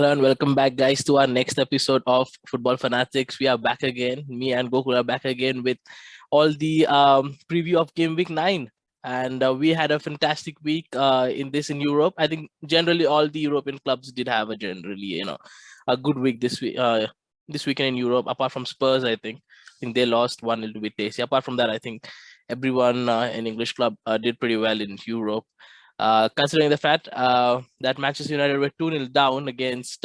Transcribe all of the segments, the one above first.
Hello and welcome back, guys, to our next episode of Football Fanatics. We are back again. Me and Gokul are back again with all the preview of Game Week 9. And we had a fantastic week in Europe. I think generally all the European clubs did have a good week this weekend in Europe. Apart from Spurs, I think they lost one little bit tasty. Apart from that, I think everyone in English club did pretty well in Europe. Considering the fact that Manchester United were 2-0 down against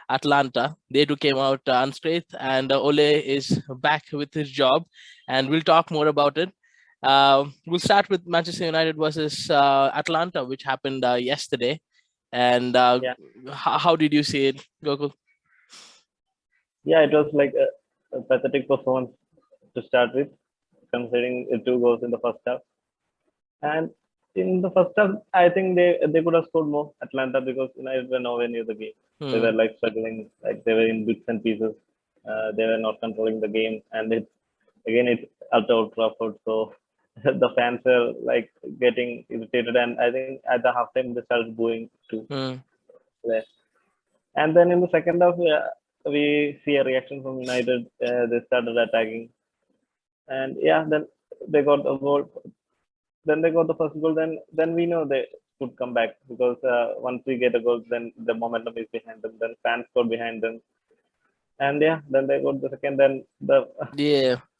Atalanta. They too came out unscathed, and Ole is back with his job, and we'll talk more about it. We'll start with Manchester United versus Atalanta, which happened yesterday. And Yeah. how did you see it, Gokul? Yeah, it was like a pathetic performance to start with, considering 2 goals in the first half. And in the first half, I think they could have scored more, Atlanta, because United were nowhere near the game. They were like struggling, like they were in bits and pieces. They were not controlling the game, and it's at Old Trafford, so the fans were like getting irritated. And I think at the halftime they started booing too. Yeah. And then in the second half, we see a reaction from United. They started attacking, and then they got a goal. Then they got the first goal. Then we know they could come back, because once we get a goal, then the momentum is behind them. Then fans got behind them, and then they got the second. Then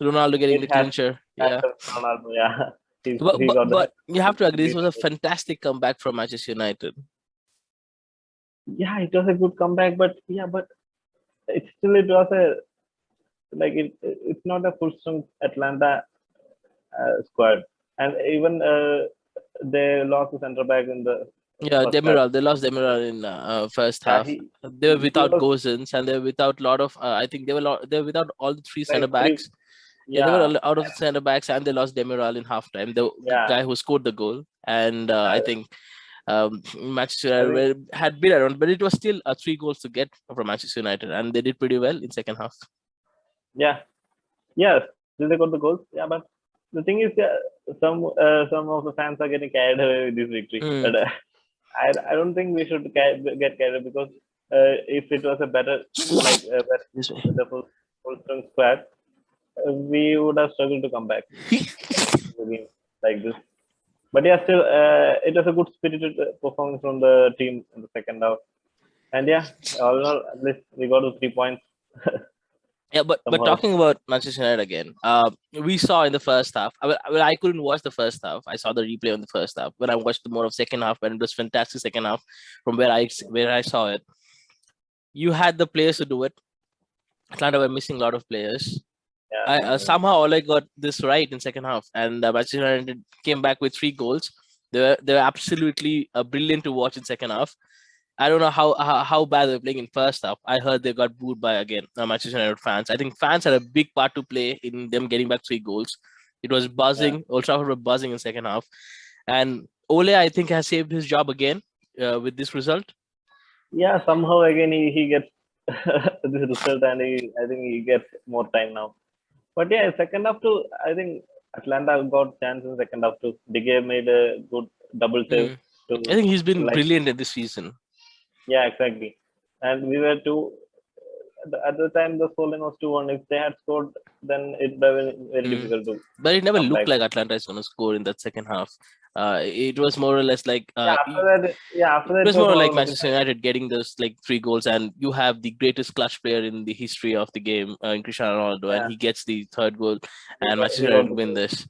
Ronaldo getting it the has clincher. Yeah. Ronaldo. Yeah, But, he but got the. but you have to agree, this was a fantastic comeback from Manchester United. Yeah, it was a good comeback, but it was a it's not a full strength Atlanta squad, and even they lost the centre back in the Yeah, first half. Demiral. They lost Demiral in first Yeah, half. They were he without was Gozens, and they were without a lot of. I think they were without all the three centre like three. backs. Yeah, they were Yeah, out of centre backs, and they lost Demiral in halftime. The yeah. guy who scored the goal, and I think Manchester I think United had been around, but it was still 3 goals to get from Manchester United, and they did pretty well in second half. yeah, yes. Still they got the goals. Yeah, but the thing is, some of the fans are getting carried away with this victory. But I don't think we should get carried away, because if it was a better This way. the full strength squad, we would have struggled to come back to the game like this. But yeah, still, it was a good spirited performance from the team in the second half. And all in all, at least we got the 3 points. Yeah, but Somehow. talking about Manchester United again, we saw in the first half. I couldn't watch the first half. I saw the replay on the first half. When I watched the more of second half, and it was fantastic second half from where I saw it. You had the players to do it. Atlanta were missing a lot of players. Yeah. Somehow Ole got this right in second half, and Manchester United came back with 3 goals. They were absolutely brilliant to watch in second half. I don't know how bad they're playing in first half. I heard they got booed by Manchester United fans. I think fans had a big part to play in them getting back 3 goals. It was buzzing. Old Trafford were buzzing in second half, and Ole, I think, has saved his job again with this result. Yeah, somehow again he gets this result, and I think he gets more time now. But yeah, second half too, I think Atlanta got chance in second half too. De Gea made a good double save. I think he's been brilliant in this season. Yeah, exactly. And we were at the time the scoreline was 2-1. If they had scored, then it would have been very difficult to. But it never come looked back. like Atlanta is going to score in that second half. It was more or less like after that, it was more like Manchester United getting those like 3 goals, and you have the greatest clutch player in the history of the game, in Cristiano Ronaldo, and he gets the third goal, and Manchester United win this.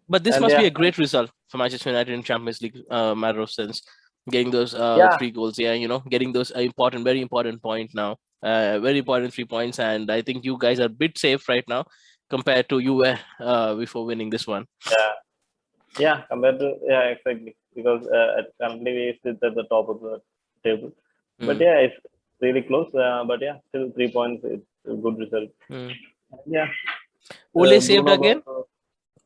But this must be a great result for Manchester United in Champions League matter of sense, getting those 3 goals. Yeah, getting those very important point now. Very important 3 points, and I think you guys are a bit safe right now compared to you were before winning this one. Yeah, compared to exactly, because currently we sit at the top of the table. But it's really close. But still 3 points. It's a good result. Yeah. Ole saved again.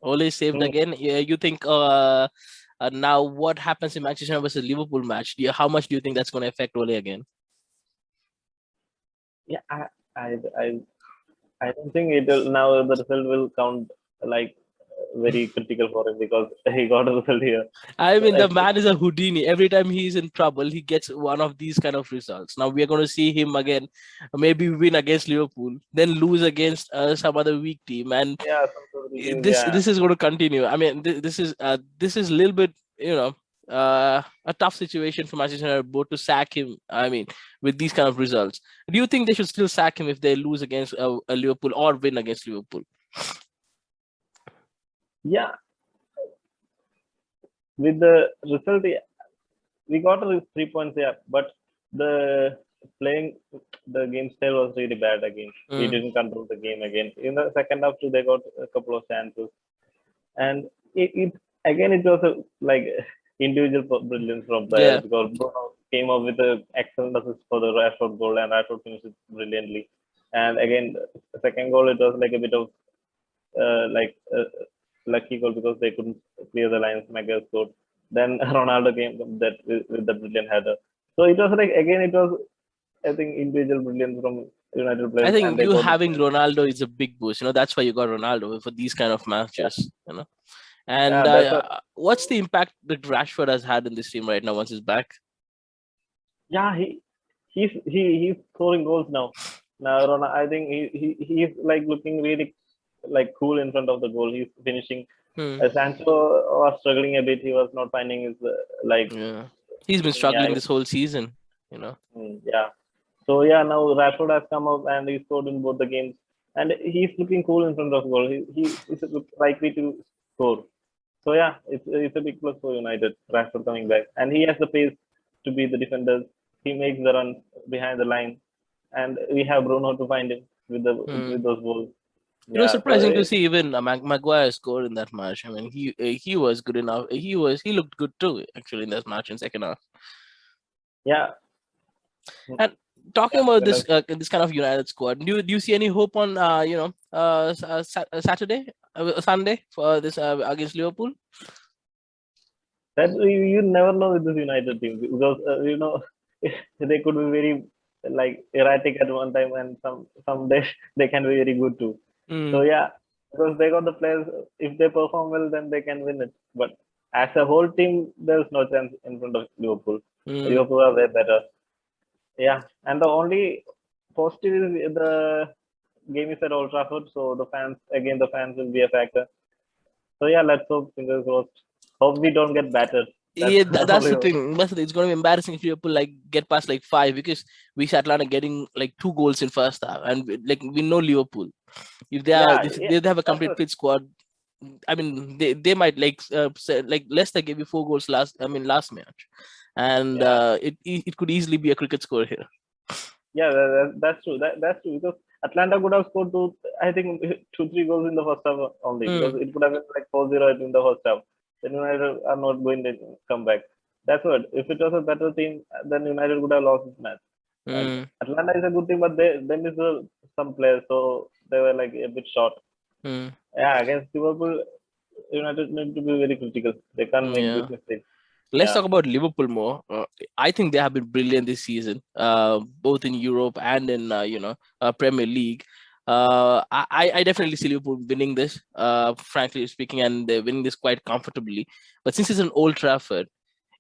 Ole saved again. Yeah, you think now what happens in Manchester United versus Liverpool match? How much do you think that's going to affect Ole again? Yeah, I don't think it will now. The result will count like very critical for him because he got a result here. I So mean, the man is a Houdini. Every time he's in trouble, he gets one of these kind of results. Now we are going to see him again, maybe win against Liverpool, then lose against some other weak team, and yeah, some sort of things, this yeah. this is going to continue. I mean, this is a little bit, a tough situation for Manchester United both to sack him. I mean, with these kind of results, do you think they should still sack him if they lose against a Liverpool or win against Liverpool? Yeah, with the result, yeah, we got 3 points, yeah, but the playing the game style was really bad again. We Mm, didn't control the game again. In the second half, too, they got a couple of chances, and it again it was like individual brilliance from players yeah. because Bruno came up with an excellent assist for the Rashford goal, and Rashford finished it brilliantly. And again, the second goal it was like a bit of like lucky goal because they couldn't clear the lines. Maguire scored. Then Ronaldo came that with the brilliant header. So it was like again it was I think individual brilliance from United I players, and think they you got the having point. Ronaldo is a big boost. That's why you got Ronaldo for these kind of Yeah, matches. yeah, And that's what. what's the impact that Rashford has had in this team right now once he's back? Yeah, he's scoring goals now. Now, I think he's like looking really like cool in front of the goal. He's finishing. Hmm. Sancho was struggling a bit. He was not finding his like Yeah, he's been finishing. Yeah, struggling this whole season. You know. yeah. So yeah, now Rashford has come up and he scored in both the games, and he's looking cool in front of goal. He is likely to score. So yeah, it's a big plus for United. Rashford coming back, and he has the pace to be the defenders. He makes the runs behind the line, and we have Bruno to find him Hmm. with those balls. It was Yeah, so surprising to see even Maguire score in that match. I mean, he was good enough. He looked good too actually in that match in second half. yeah, And talking yeah, about well, this kind of United squad, do you see any hope on Saturday, Sunday for this against Liverpool? that you never know with this United team because they could be very like erratic at one time, and some days they can be very good too. So Mm, yeah, because they got the players. If they perform well, then they can win it. But as a whole team, there's no chance in front of Liverpool. mm. Liverpool are way better. Yeah, and the only positive is the game is at Old Trafford, so the fans will be a factor. So yeah, let's hope, fingers crossed. Hope we don't get battered. That's Yeah, the that's only the hope. thing. It's going to be embarrassing if Liverpool like get past like five because we see Atlanta getting like 2 goals in first half, and like we know Liverpool. Yeah, If yeah, they have a that's complete it. fit squad, I mean they might like like Leicester gave you 4 goals last match, and Yeah, it could easily be a cricket score here. yeah, that's true. That's true because Atlanta could have scored I think 2, 3 goals in the first half only because Hmm. it could have been like 4-0 in the first half. Then United are not going to come back. That's what. If it was a better team, then United would have lost this match. And Hmm. Atlanta is a good team, but they then is some players, so they were like a bit short. Hmm. Yeah, against Liverpool, United need to be very critical. They can't make Yeah. this mistake. Let's Yeah. talk about Liverpool more. I think they have been brilliant this season, both in Europe and in Premier League. I definitely see Liverpool winning this, frankly speaking, and they're winning this quite comfortably. But since it's an Old Trafford,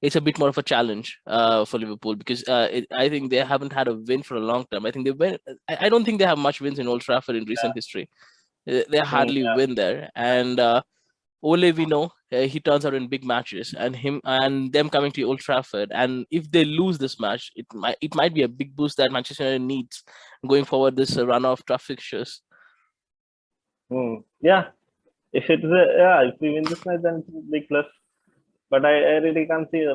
it's a bit more of a challenge for Liverpool because I think they haven't had a win for a long time. I think they win. I don't think they have much wins in Old Trafford in recent history. They hardly Yeah. win there, and Ole, we know he turns out in big matches, and him and them coming to Old Trafford. And if they lose this match, it might be a big boost that Manchester United needs going forward this run of tough fixtures. Yeah. If we win this match, then it's a big plus. But I really can't see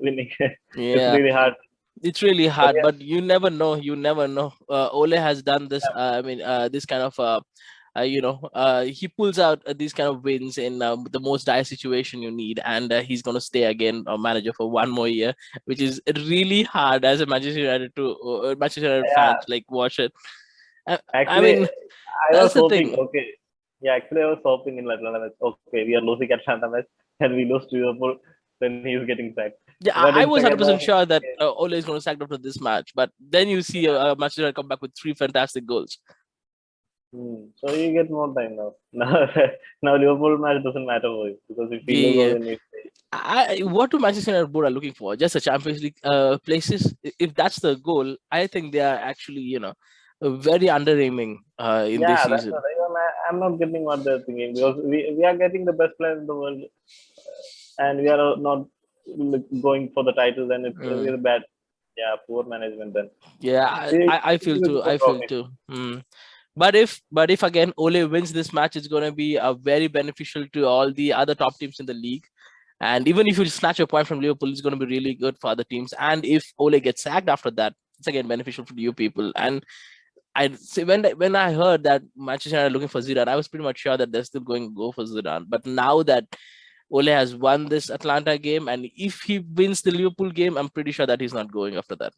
winning. It's Yeah, really hard. it's really But hard, yeah, but you never know. You never know. Ole has done this. This kind of he pulls out these kind of wins in the most dire situation you need, and he's going to stay again a manager for one more year, which is really hard as a Manchester United yeah. fans like watch it. I Actually, mean, I was that's the hoping. thing. Okay. Yeah, actually, I was hoping in Atlanta match. Okay, we are losing Atlanta match, and we lose to Liverpool. Then he's getting sacked. Yeah, But I in was second half, 100% sure that Ole is going to sack after this match, but then you see Manchester United come back with 3 fantastic goals. So you get more time now. Now Liverpool match doesn't matter for you because if you lose or Yeah. win, What do Manchester United board are looking for? Just a Champions League places. If that's the goal, I think they are actually, very under aiming in this yeah, that's season. what I'm not getting what they're thinking because we are getting the best player in the world and we are not going for the title. Then it's Mm. really bad. Yeah, poor management. Then Yeah, we I feel look too. for I feel trophies. too. But if again Ole wins this match, it's gonna be very beneficial to all the other top teams in the league. And even if you snatch a point from Liverpool, it's going to be really good for other teams. And if Ole gets sacked after that, it's again beneficial for you people. And I see when I heard that Manchester United are looking for Zidane, I was pretty much sure that they're still going to go for Zidane. But now that Ole has won this Atlanta game, and if he wins the Liverpool game, I'm pretty sure that he's not going after that.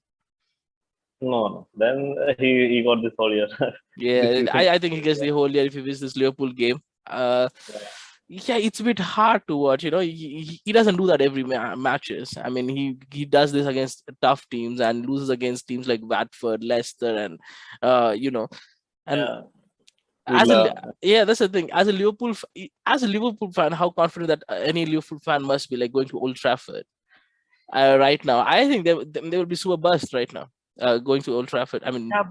No. Then he got this whole year, this Yeah, season. I think he gets the whole year if he wins this Liverpool game. Yeah. Yeah, it's a bit hard to watch. He doesn't do that every matches. I mean, he does this against tough teams and loses against teams like Watford, Leicester, and you know, and Yeah. as a Villa. yeah, that's the thing. As a Liverpool fan, how confident that any Liverpool fan must be like going to Old Trafford right now. I think they would be super buzzed right now going to Old Trafford. I mean, Yeah,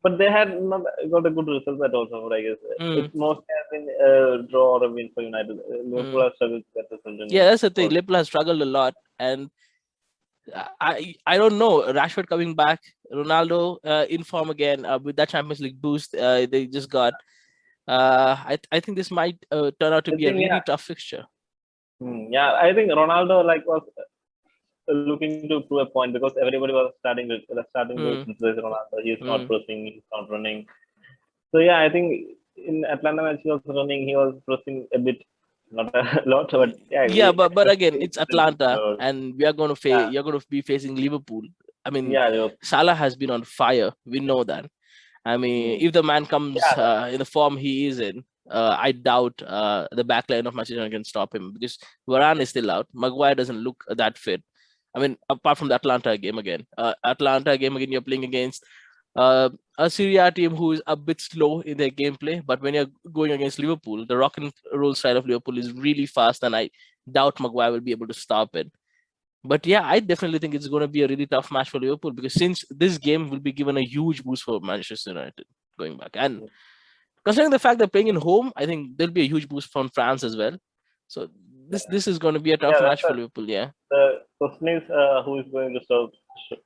but they had not got a good result at Old Trafford, I guess. mm, It's mostly has been draw or a win for United. Liverpool mm. has struggled to get result Yeah, in that's the thing. Old. Liverpool has struggled a lot, and I don't know. Rashford coming back, Ronaldo in form again with that Champions League boost they just got. I think this might turn out to I be a think really yeah, tough fixture. yeah. I think Ronaldo like was looking to prove a point because everybody was starting to Mm, criticize Ronaldo. He's not mm. pressing, he's not running. So yeah, I think in Atlanta match he was running, he was pressing a bit, not a lot, but yeah, Yeah, we but expect again, him it's to do Atlanta, well. and we are going to Yeah, you're going to be facing Liverpool. I mean, yeah, they were, Salah has been on fire. We know that. I mean, mm, if the man comes yeah, in the form he is in, I doubt the backline of Manchester United can stop him because Varane is still out. Maguire doesn't look that fit. I mean, apart from the Atlanta game again, you're playing against a Serie A team who is a bit slow in their gameplay. But when you're going against Liverpool, the rock and roll style of Liverpool is really fast, and I doubt Maguire will be able to stop it. But yeah, I definitely think it's going to be a really tough match for Liverpool because since this game will be given a huge boost for Manchester United going back. And considering the fact they're playing in home, I think there'll be a huge boost from France as well. So this is going to be a tough yeah. match for Liverpool. Yeah. The question is who is going to serve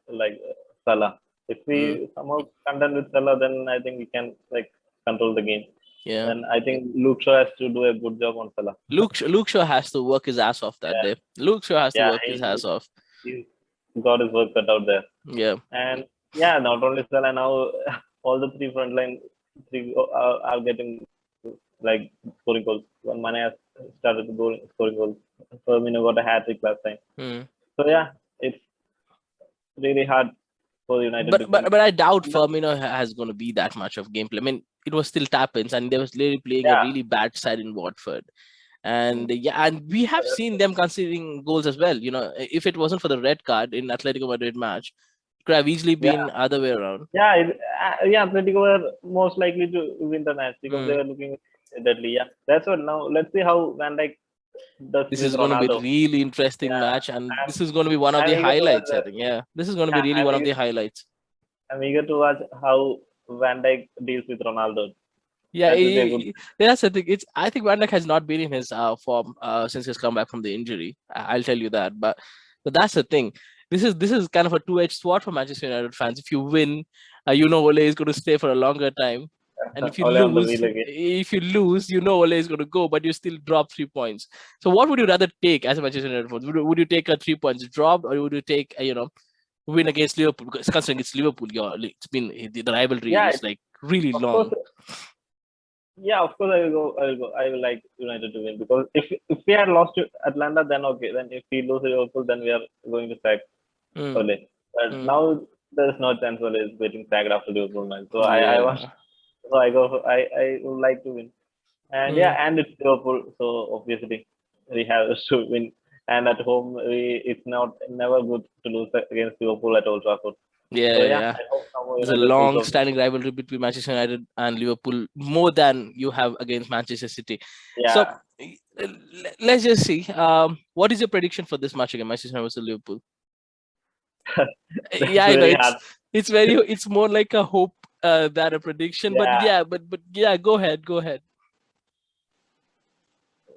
like Salah. If Mm, we somehow contend with Salah, then I think we can like control the game. yeah. Then I think Luke Shaw has to do a good job on Salah. Luke Shaw has to work his ass off that Yeah, day. Luke Shaw has to yeah, work his ass off. he's got his work cut out there. Yeah. And yeah, not only Salah, now all the three frontline three are getting like scoring goals. When Mane has started scoring goals, Firmino got a hat trick last time. Mm. So yeah, it's really hard for United But to but win. but I doubt And the, Firmino has going to be that much of gameplay. I mean, it was still tap-ins, and they was really playing a yeah, really bad side in Watford. mm, And yeah, and we have seen them conceding goals as well. If it wasn't for the red card in Atletico Madrid match, it could have easily yeah, been other way around. yeah. Atletico were most likely to win the match because they Mm. were looking deadly. Yeah, that's what. Now let's see how Van Dijk does This with is going to be a Ronaldo. really interesting Yeah, match, and I'm this is going to be one of the I'm eager to watch highlights. I that. think, yeah, this is going to be Yeah, really one of the highlights. I'm eager to watch how Van Dijk deals with Ronaldo. Yeah, That will be a good. that's the thing. I think Van Dijk has not been in his form since his comeback from the injury. I'll tell you that. But that's the thing. This is kind of a two-edged sword for Manchester United fans. If you win, Ole is going to stay for a longer time, and Ole on the wheel again. if you lose, Ole is going to go, but you still drop 3 points. So what would you rather take as a Manchester United fan? Would you take a 3 points dropped, or would you take win against Liverpool? Because considering it's Liverpool, it's been the rivalry Yeah, is like really of course. long. Yeah, of course I will go. I will go. I will like United to win because if we had lost to Atlanta, then okay. Then if we lose to Liverpool, then we are going to sack Mm, Ole. But mm. now there's no chance Ole is getting sacked after Liverpool match. So I want. Yeah. So I go. I would like to win. And yeah, Mm. and it's Liverpool, so obviously we have to win. And at home, it's not never good to lose against Liverpool at Old Trafford. Yeah, So yeah, yeah, yeah. somehow There's a United pulls off. long-standing rivalry between Manchester United and Liverpool, more than you have against Manchester City. So Yeah, let's just see. What is your prediction for this match against Manchester United versus Liverpool? that's Yeah, I know very hard. it's more like a hope than a prediction. But Yeah, yeah, but yeah, go ahead.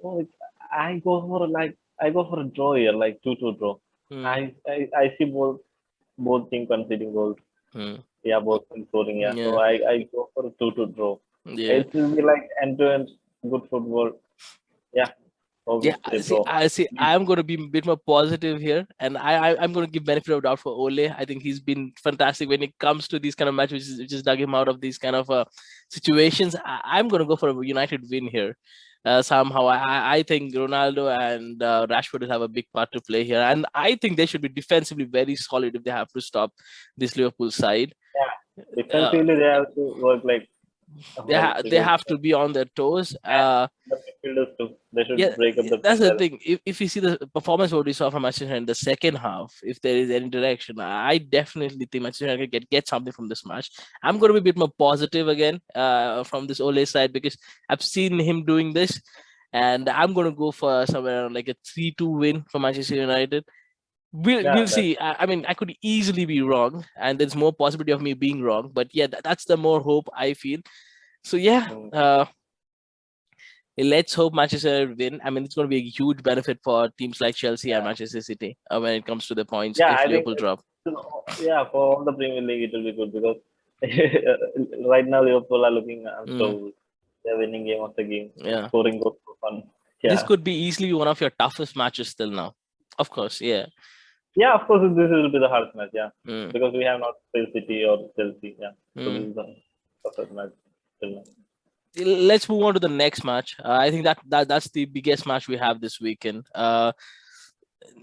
oh, I go for a draw here, like 2-2 draw. Hmm. I see both team conceding goals. Hmm. Yeah, both team scoring. Yeah, so Yeah, I go for a 2-2 draw. yeah. It will be like end-to-end good football. Yeah, Yeah, obviously a see, draw. I'm going to be a bit more positive here, and I'm going to give benefit of doubt for Ole. I think he's been fantastic when it comes to these kind of matches, which is dug him out of these kind of situations. I'm going to go for a United win here. Somehow, I think Ronaldo and Rashford will have a big part to play here, and I think they should be defensively very solid if they have to stop this Liverpool side. Yeah, Uh, defensively they have to work like well they because have to be on their toes. and the midfielders too. They Yeah, should break up the that's pitch the as thing. If you see the performance what we saw from Manchester United in the second half, if there is any direction, I definitely think Manchester United can get something from this match. I'm going to be a bit more positive again from this Ole side because I've seen him doing this, and I'm going to go for somewhere around like a 3-2 win for Manchester United. We'll yeah. That see. I mean, I could easily be wrong, and there's more possibility of me being wrong. But yeah, that's the more hope I feel. So yeah. mm, Let's hope Manchester United win. I mean, it's going to be a huge benefit for teams like Chelsea and yeah. Manchester City when it comes to the points Yeah, if I think Liverpool drop. yeah, for all the Premier League it will be good because right now Liverpool are looking Mm, so they're winning game after game, yeah, scoring goals for fun. this Yeah. could be easily one of your toughest matches till now. Of course, yeah. Yeah, of course this will be the hardest match, yeah. Mm, Because we have not played City or Chelsea, yeah. So this mm. is the toughest match till now. Let's move on to the next match. I think that's the biggest match we have this weekend.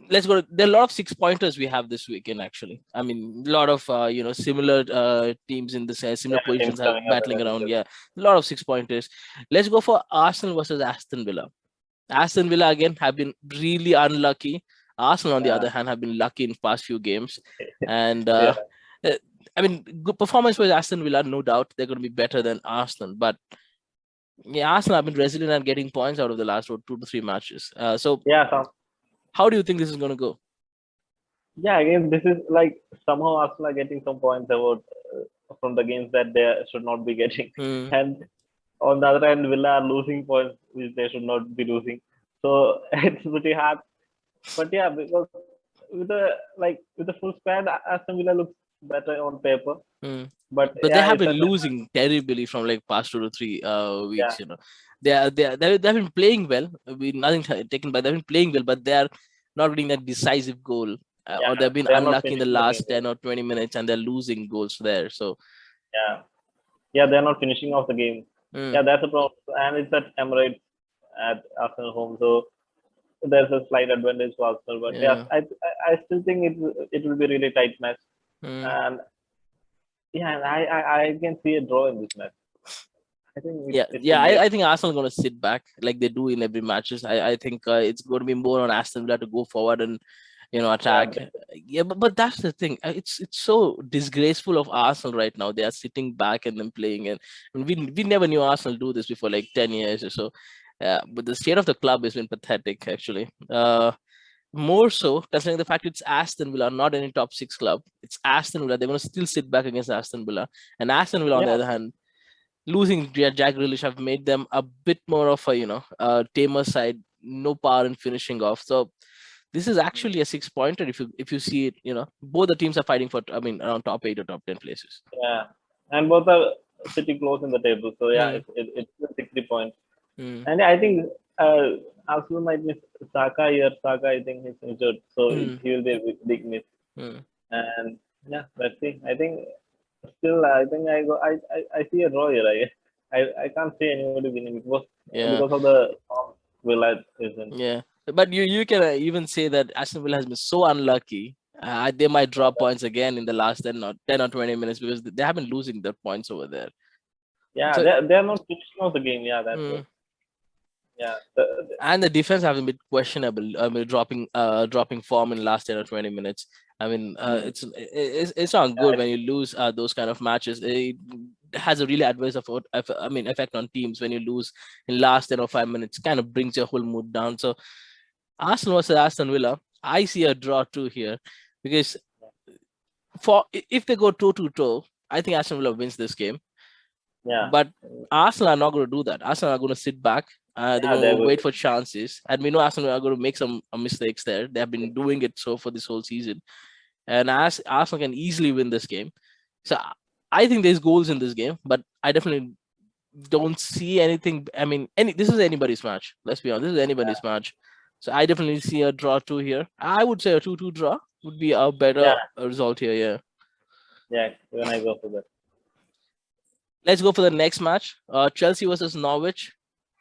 Let's go. There are a lot of 6 pointers we have this weekend. Actually, I mean, a lot of similar teams in the similar Yeah, teams positions are coming up battling against each around. other. Yeah, a lot of 6 pointers. Let's go for Arsenal versus Aston Villa. Aston Villa again have been really unlucky. Arsenal, on the Yeah. other hand, have been lucky in past few games. And Yeah. uh, I mean, good performance with Aston Villa, no doubt they're going to be better than Arsenal. But yeah, Arsenal have been resilient and getting points out of the last 2 to 3 matches. So Yeah, some how do you think this is going to go? yeah, again this is like somehow Arsenal are getting some points about from the games that they should not be getting. Hmm. And on the other hand, Villa are losing points which they should not be losing. So it's pretty hard. But yeah, because with the full squad, Aston Villa looks better on paper. Hmm. But But they yeah, have it's been a losing terribly from like past 2 to 3 yeah, weeks. They've been playing well. We nothing taken by they've been playing well, but they are not getting that decisive goal, yeah. or they've been They are not unlucky in the finishing the game. last 10 or 20 minutes, and they're losing goals there. So Yeah, yeah, they are not finishing off the game. mm, Yeah, that's a problem. And it's at Emirates at Arsenal home, so there's a slight advantage for Arsenal. But yes, yeah, I still think it will be a really tight match. mm, And yeah, and I can see a draw in this match. I think it yeah. could be a I think Arsenal are going to sit back like they do in every matches. I think it's going to be more on Aston Villa to go forward and yeah, attack. Yeah, but that's the thing. It's so disgraceful of Arsenal right now. They are sitting back and then playing, and we never knew Arsenal do this before like 10 years or so. But the state of the club has been pathetic, actually. More so considering the fact it's Aston Villa, not any top 6 club. It's Aston Villa. They're going to still sit back against Aston Villa, and Aston Villa on the yeah, other hand, losing Jack Grealish have made them a bit more of a tamer side, no power in finishing off. So this is actually a 6 pointer if you see it. Both the teams are fighting for around top 8 or top 10 places. yeah. And both are sitting close in the table. So yeah, Mm, it's 60 points. mm, And I think Arsenal might miss Saka here. Saka, I think he's injured, so mm, he will be a big miss. mm. And yeah, let's see. I think still, I think I see a draw here. I can't see anybody winning Yeah, because of the form Villa is in. yeah. But you can even say that Aston Villa has been so unlucky. They might drop points again in the last 10 or 20 minutes because they have been losing their points over there. Yeah, So, they're not finishing off the game. Yeah, that's mm, what. Yeah, and the defense have been a bit questionable. Dropping form in the last 10 or 20 minutes. I mean, Mm. it's not good Yeah, when you lose those kind of matches. It has a really adverse effect on teams when you lose in last 10 or 5 minutes. Kind of brings your whole mood down. So Arsenal versus Aston Villa, I see a draw too here because if they go toe to toe, I think Aston Villa wins this game. yeah, But Arsenal are not going to do that. Arsenal are going to sit back. They're yeah. going They're to good. wait for chances, and we know Arsenal are going to make some mistakes there. They have been doing it so for this whole season, and as Arsenal can easily win this game. So I think there's goals in this game, but I definitely don't see anything. I mean, this is anybody's match. Let's be honest, this is anybody's match. So I definitely see a draw two here. I would say a 2-2 draw would be a Yeah, better result here. Yeah. yeah. Even I go for that. Let's go for the next match. Chelsea versus Norwich.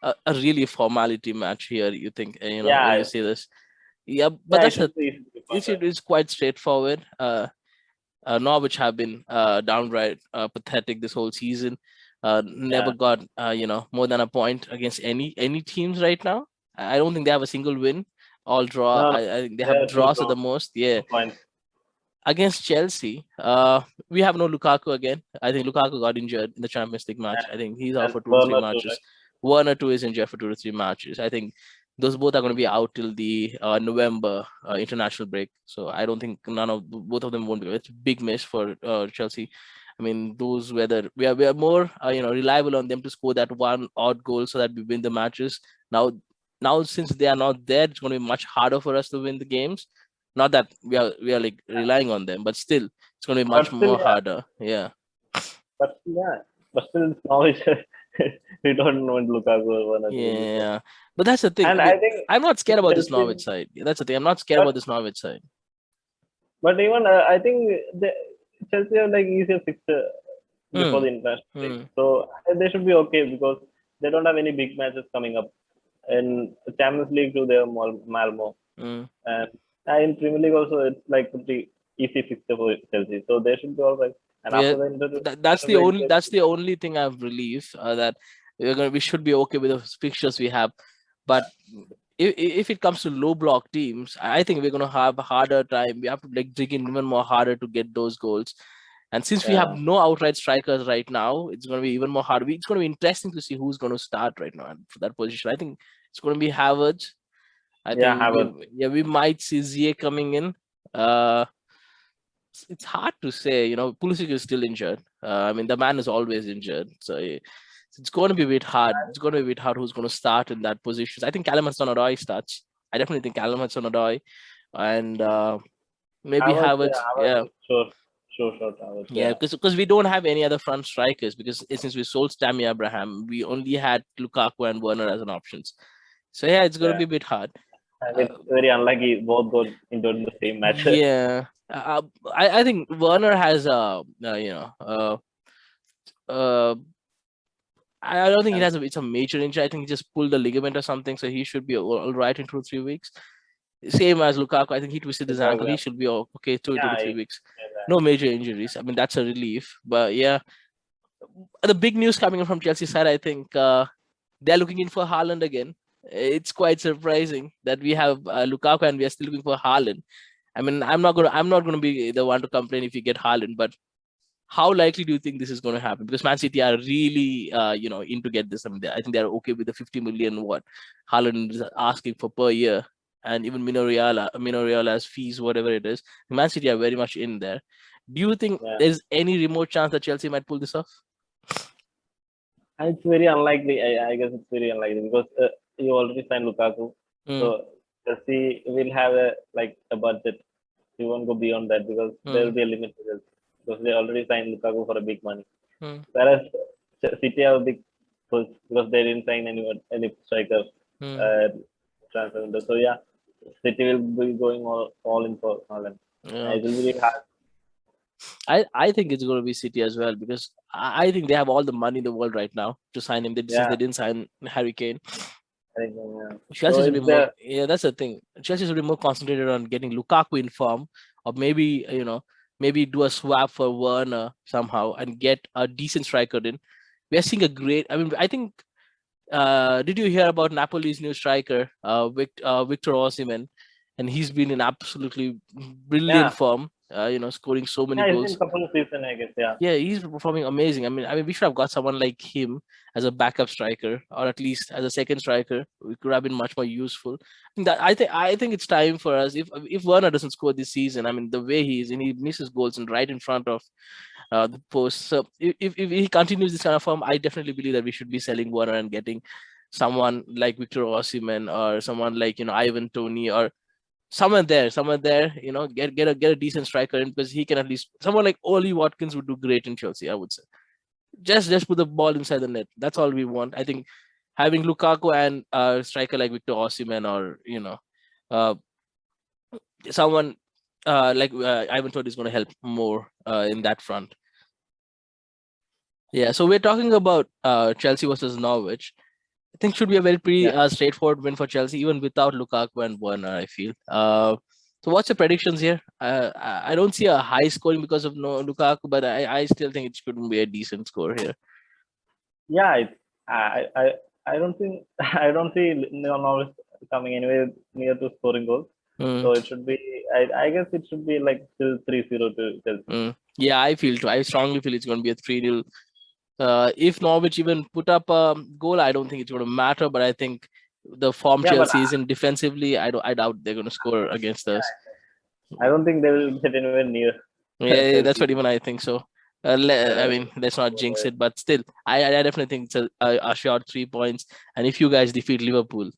A really formality match here. You think when Yeah, you see this? Yeah, but yeah. It that's a should be easy for it is quite straightforward. Norwich have been downright pathetic this whole season. Never Yeah. got more than a point against any teams right now. I don't think they have a single win. All draw. No, no. I think they There have are two draws at the draws, most. Yeah, 2 points. against Chelsea, we have no Lukaku again. I think Lukaku got injured in the Champions League match. I think he's out And for 2 to 3 Werner too, matches. right? Werner too is injured for 2 to 3 matches. I think those both are going to be out till the November international break. So I don't think both of them won't be. It's a big miss for Chelsea. I mean, those whether we are more reliable on them to score that one odd goal so that we win the matches. Now since they are not there, it's going to be much harder for us to win the games. Not that we are like relying on them, but still it's going to be much But still, more yeah. harder. Yeah. But still, now we don't know Lukaku or Werner to win this one. Yeah, but that's the thing. I And mean, I think I'm not scared about this Chelsea, Norwich side. Yeah, that's the thing. I'm not scared but about this Norwich side. even I think Chelsea have like easier fixture before Hmm. the international break, Hmm. so they should be okay because they don't have any big matches coming up. In Champions League too, they have Malmo, Hmm. and in Premier League also it's like pretty easy fixture for Chelsea, so they should be all right. And Yeah, after the international that's break, the only thing I've relief that we should be okay with the fixtures we have, but if it comes to low block teams, I think we're gonna have a harder time. We have to like dig in even more harder to get those goals. And since we have yeah, no outright strikers right now, it's going to be even more hard. It's going to be interesting to see who's going to start right now for that position. I think it's going to be Havertz. I yeah, think Havertz. we might see Ziyech coming in. Uh, it's hard to say. Pulisic is still injured. I mean, the man is always injured, so it's going to be a bit hard. It's going to be a bit hard who's going to start in that position. I think Callum Hudson-Odoi starts. I definitely think Callum Hudson-Odoi and maybe Havertz, yeah, Havertz. Havertz Yeah. is sure, Havertz, Yeah, yeah, because we don't have any other front strikers because since we sold Tammy Abraham, we only had Lukaku and Werner as an options. So yeah, it's going to yeah. be a bit hard. And Uh, it's very unlucky both got injured in the same match. yeah, I think Werner has uh, I don't think And it's a major injury. I think he just pulled the ligament or something, so he should be all right in 2 3 weeks. Same as Lukaku, I think he twisted his ankle. He Lukaku, should be okay 2 to 3 weeks. yeah, No major injuries. I mean that's a relief. But yeah, the big news coming in from Chelsea side, I think they're looking in for Haaland again. It's quite surprising that we have Lukaku and we are still looking for Haaland. I mean, I'm not gonna be the one to complain if you get Haaland, but how likely do you think this is going to happen? Because Man City are really, in to get this. I mean, I think they're okay with the 50 million what Haaland is asking for per year, and even Minoriala's fees, whatever it is. Man City are very much in there. Do you think yeah. there's any remote chance that Chelsea might pull this off? And it's very unlikely. I guess it's very unlikely because you already signed Lukaku, Mm, so Chelsea will have a budget. You won't go beyond that because there will mm, be a limit to this because they already signed Lukaku for a big money. mm, Whereas City have a big push because they didn't sign any striker mm. uh, transfer window. So yeah, City will be going all in for Haaland. Yeah. It will be really hard. I think it's going to be City as well because I think they have all the money in the world right now to sign him. Since they Yeah, didn't sign Harry Kane, I think, yeah. So Chelsea's will be it's more. the Yeah, that's the thing. Chelsea's will be more concentrated on getting Lukaku in form, or maybe maybe do a swap for Werner somehow and get a decent striker in. We are seeing a great. I mean, I think. Did you hear about Napoli's new striker, Victor Osimhen? and he's been in absolutely brilliant Yeah, form. Scoring so many yeah, it's been goals. a couple of seasons, I guess. Yeah, Yeah, he's performing amazing. I mean, we should have got someone like him as a backup striker, or at least as a second striker. We could have been much more useful. I think it's time for us. If Werner doesn't score this season, I mean, the way he is, and he misses goals and right in front of the post. So if he continues this kind of form, I definitely believe that we should be selling Werner and getting someone like Victor Osimhen, or someone like Ivan Toney, or someone there, get a decent striker in, because he can at least, someone like Oli Watkins would do great in Chelsea, I would say. Just put the ball inside the net. That's all we want. I think having Lukaku and striker like Victor Osimhen, or uh, someone like Ivan Toney is going to help more in that front. Yeah, so we're talking about Chelsea versus Norwich. I think should be a very pretty yeah, straightforward win for Chelsea, even without Lukaku and Werner, I feel. So what's your predictions here? I don't see a high scoring because of no Lukaku, but I still think it should be a decent score here. yeah. I don't think I don't see Norwich coming anywhere near to scoring goals. Mm, So it should be. I guess it should be like still 3-0 to Chelsea. Yeah, I feel too. I strongly feel it's going to be a 3-0. If Norwich even put up a goal, I don't think it's going to matter. But I think the form Yeah, but Chelsea is in defensively, I doubt they're going to score against us. I don't think they will get anywhere near Yeah, that's what Chelsea. even I think so. I Uh, mean, let's not jinx it, but still, I definitely think it's a short 3 points. And if you guys defeat Liverpool,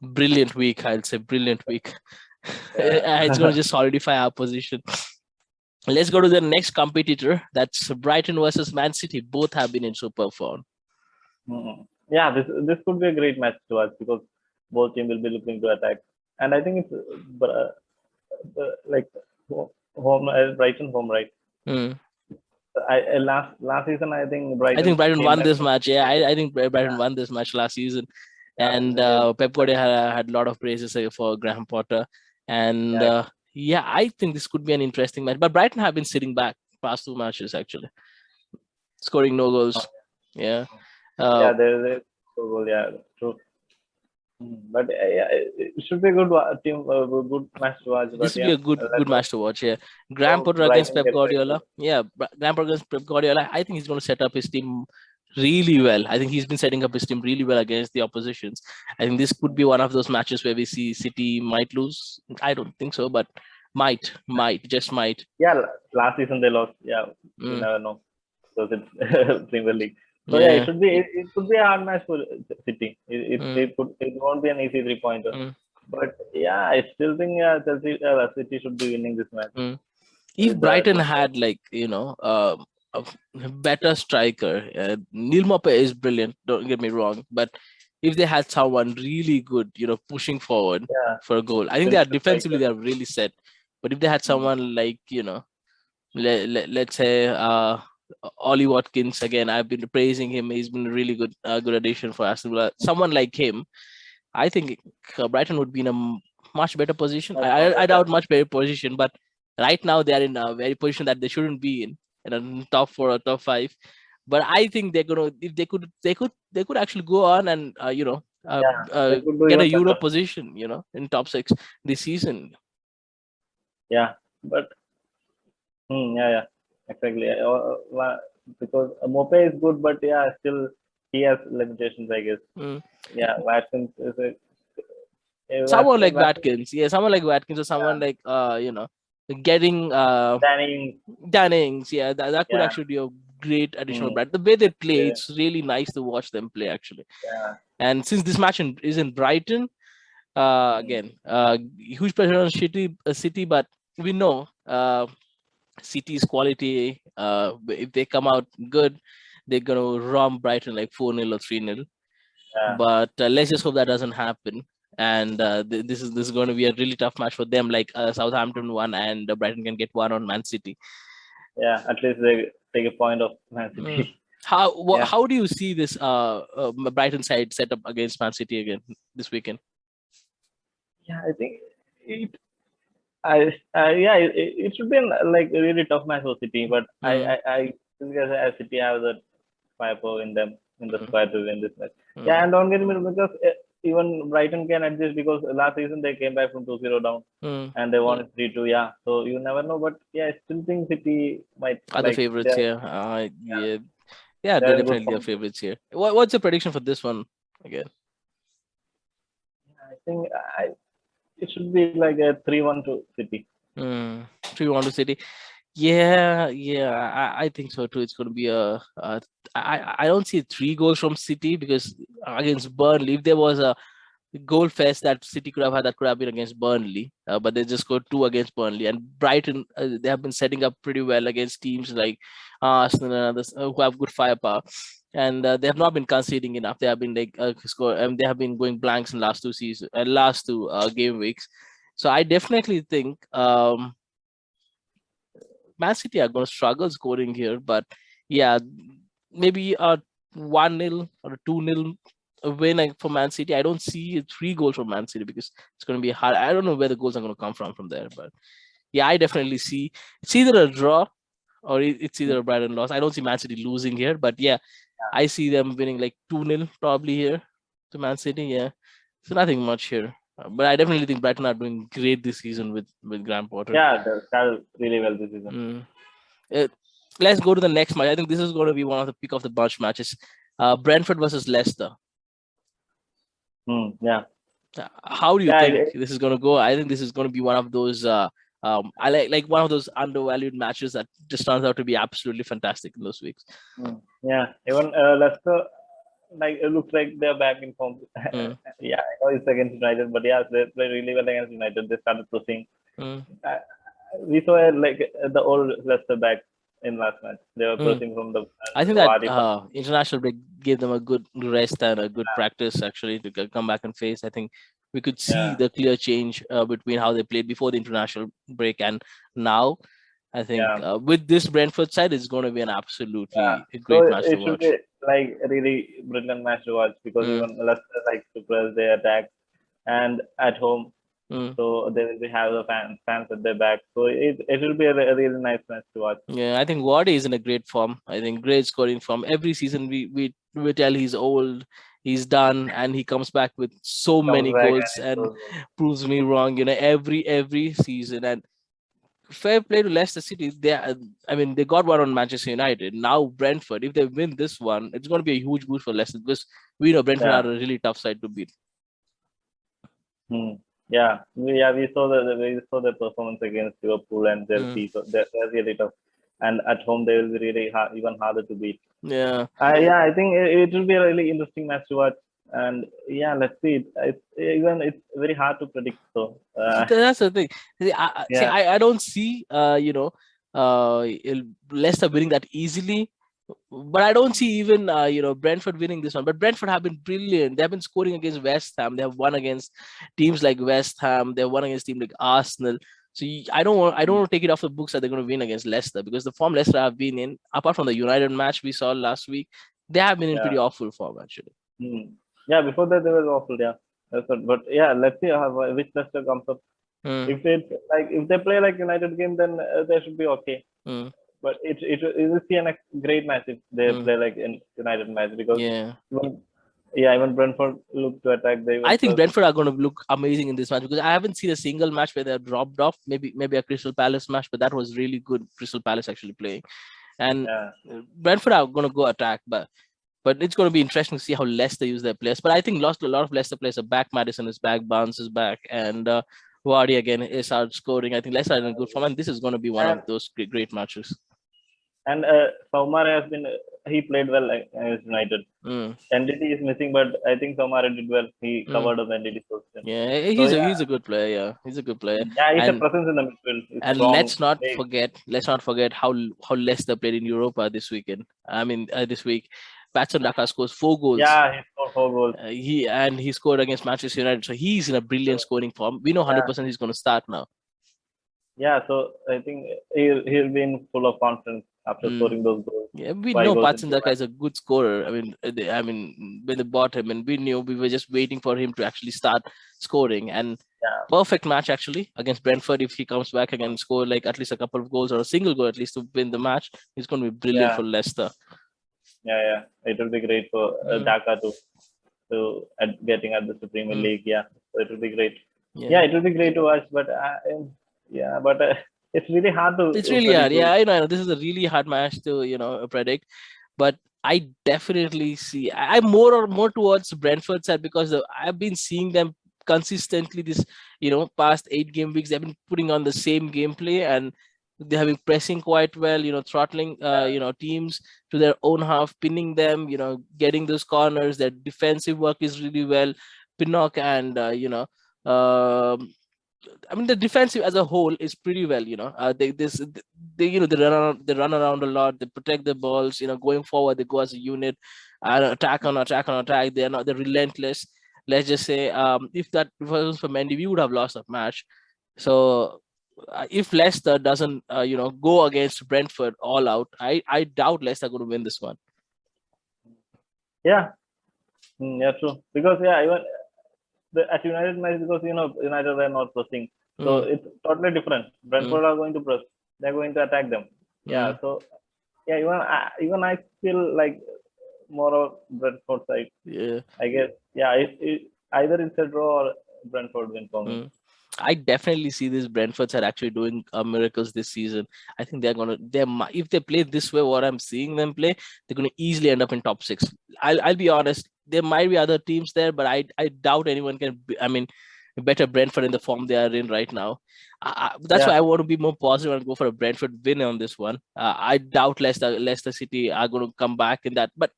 brilliant week, I'll say brilliant week. It's going to yeah. just solidify our position. Let's go to the next competitor. That's Brighton versus Man City. Both have been in super form. Yeah, this could be a great match to watch because both teams will be looking to attack, and I think it's like home Brighton home, right? Mm. Last season I think I think Brighton Brighton came won back this from match. Yeah, I think Brighton yeah, won this match last season, last and season they Pep but Guardiola had a lot of praises for Graham Potter, and yeah, yeah, I think this could be an interesting match. But Brighton have been sitting back past 2 matches actually, scoring no goals. Yeah, uh, yeah, there's a goal, yeah, true. But yeah, it should be a good good match to watch. this But will be yeah, a good let's match to watch. Yeah, Graham hope Potter against Brighton Pep gets a result. Guardiola. Yeah, Graham Potter against Pep Guardiola. I think he's going to set up his team really well. I think he's been setting up his team really well against the oppositions. I think this could be one of those matches where we see City might lose. I don't think so, but just might. Yeah, last season they lost. Yeah, you Mm, never know because it's Premier League. So yeah, yeah. it could be a hard match for City. Mm, It won't be an easy 3 pointer. mm, But yeah, I still think City should be winning this match mm. If with the Brighton team. had a better striker, Neil Maupay is brilliant. Don't get me wrong, but if they had someone really good, pushing forward Yeah, for a goal, I think they are finisher defensively striker. they are really set. But if they had Mm. someone like let's say Ollie Watkins again, I've been praising him. He's been a really good addition for Aston Villa. Someone like him, I think Brighton would be in a much better position. Much more I better. doubt much better position, but right now they are in a very position that they shouldn't be in a top four or top five. But I think they're gonna, if they could actually go on and Yeah, they could do get a even Euro better. position, in top six this season. Yeah, but yeah, exactly. Because Mope is good, but yeah, still he has limitations, I guess. Mm. Yeah, Watkins is Someone like Watkins, Watkins, yeah, someone like Watkins, or someone yeah, like getting Danny, Dannings, yeah, that could yeah, actually be a great additional mm, brand. The way they play, yeah, it's really nice to watch them play actually. yeah, And since this match is in Brighton, mm, again, huge pressure on City, but we know City's quality. If they come out good, they're gonna romp Brighton like 4-0 or 3-0. yeah, But let's just hope that doesn't happen. And this is going to be a really tough match for them. Like Southampton won, and Brighton can get one on Man City. yeah. At least they take a point of Man Mm. City. Yeah, How do you see this Brighton side set up against Man City again this weekend? yeah. I think it. Yeah, it should be like a really tough match for City, but Mm, I think as City have the firepower in them in the mm, squad to win this match. mm, Yeah, and don't get me wrong, because even Brighton can adjust because last season they came back from 2-0 down and they won 3-2. Yeah, so you never know, but yeah, I still think City might Other like favorites, yeah. Yeah, they're they're in good definitely the form. favorites here. What's your prediction for this one again? I think it should be like a 3-1 to City. 3-1 to City. Yeah, I think so too. It's going to be I don't see 3 goals from City because against Burnley, if there was a goal fest that City could have had, that could have been against Burnley, but they just scored 2 against Burnley. And Brighton, they have been setting up pretty well against teams like Arsenal and others who have good firepower. And they have not been conceding enough. They have been like score. They have been going blanks in last 2 seasons, last 2 game weeks. So I definitely think Man City are going to struggle scoring here, but yeah, maybe a 1-0 or a 2-0 win for Man City. I don't see 3 goals from Man City because it's going to be hard. I don't know where the goals are going to come from there, but yeah, I definitely see it's either a draw or it's either a Brighton loss. I don't see Man City losing here, but yeah, I see them winning like 2-0 probably here to Man City. Yeah, so nothing much here. But I definitely think Brighton are doing great this season with Graham Potter. Yeah, they started really well this season. Let's go to the next match. I think this is going to be one of the pick of the bunch matches. Brentford versus Leicester. Yeah. How do you think this is going to go? I think this is going to be one of those. I like one of those undervalued matches that just turns out to be absolutely fantastic in those weeks. Yeah, even Leicester, like it looks like they're back in form. Yeah, I know it's against United, but yeah, they play really well against United. They started pushing. We saw like the old Leicester back in last match. They were pushing from the. I think that international break gave them a good rest and a good practice actually to come back and face. I think we could see the clear change between how they played before the international break and now. I think with this Brentford side, it's going to be an absolutely great match to watch. It should be like a really brilliant match to watch because even Leicester likes to press their attack and at home. So they will have the fans at their back. So it will be a really nice match to watch. Yeah, I think Wardy is in a great form. I think great scoring form. Every season we tell he's old, he's done, and he comes back with so many goals and proves me wrong. Every season. And fair play to Leicester City. They got one on Manchester United. Now Brentford, if they win this one, it's going to be a huge boost for Leicester because we know Brentford are a really tough side to beat. Yeah, we saw the performance against Liverpool and Chelsea. So they're really tough, and at home they will be really even harder to beat. Yeah. I think it will be a really interesting match to watch. And yeah, let's see. It's very hard to predict. So that's the thing. I don't see Leicester winning that easily. But I don't see even Brentford winning this one. But Brentford have been brilliant. They have been scoring against West Ham. They have won against teams like West Ham. They have won against teams like Arsenal. So I don't want to take it off the books that they're going to win against Leicester because the form Leicester have been in, apart from the United match we saw last week, they have been in pretty awful form actually. Yeah, before that they were awful. Yeah, but yeah, let's see which Leicester comes up. If they play like United game, then they should be okay. But it will be a great match if they play like in United match because even Brentford look to attack. I think Brentford are going to look amazing in this match because I haven't seen a single match where they are dropped off. Maybe a Crystal Palace match, but that was really good. Crystal Palace actually playing, and Brentford are going to go attack, but it's going to be interesting to see how Leicester use their players. But I think a lot of Leicester players are back. Maddison is back, Barnes is back, and Wardy again is out scoring. I think Leicester are in good form, and this is going to be one of those great matches. And Soumare has been he played well against United. NDT is missing, but I think Soumare did well. He covered up NDT's position. Yeah, he's a good player. Yeah, he's a good player. Yeah, he's a presence in the midfield. And let's not forget how Leicester played in Europa this weekend. This week, Patson Daka scores 4 goals. Yeah, he scored 4 goals. He scored against Manchester United, so he's in a brilliant scoring form. We know 100% he's going to start now. Yeah, so I think he'll be in full of confidence after scoring those goals. Yeah, we know Patson Daka is a good scorer. When they bought him, and we were just waiting for him to actually start scoring. And perfect match actually against Brentford. If he comes back again and score like at least a couple of goals or a single goal at least to win the match, he's going to be brilliant for Leicester. Yeah, it will be great for Daka too. to getting at the Premier League. Yeah, so it will be great. Yeah, Yeah. it will be great to watch, but it's really hard to It's really hard. predict. Yeah, I know. This is a really hard match to predict. But I definitely see. I'm more towards Brentford side because I've been seeing them consistently this past 8 game weeks. They've been putting on the same gameplay and they have been pressing quite well. Throttling teams to their own half, pinning them. Getting those corners. Their defensive work is really well. Pinnock and I mean, the defensive as a whole is pretty well. They run around a lot. They protect the balls. Going forward, they go as a unit, and attack on attack on attack. They're relentless. Let's just say, if that wasn't for Mendy, we would have lost that match. So, if Leicester doesn't, go against Brentford all out, I doubt Leicester are going to win this one. Yeah, yeah, true. Because even at United match, because United were not pressing, so it's totally different. Brentford are going to press; they're going to attack them. Yeah, so yeah, even I feel like more of Brentford side. Yeah, I guess. Yeah, either it's a draw or Brentford win for me. I definitely see these Brentfords are actually doing miracles this season. I think if they play this way, what I'm seeing them play, they're gonna easily end up in top 6. I'll be honest. There might be other teams there, but I doubt anyone can. Better Brentford in the form they are in right now. That's why I want to be more positive and go for a Brentford win on this one. I doubt Leicester City are going to come back in that, but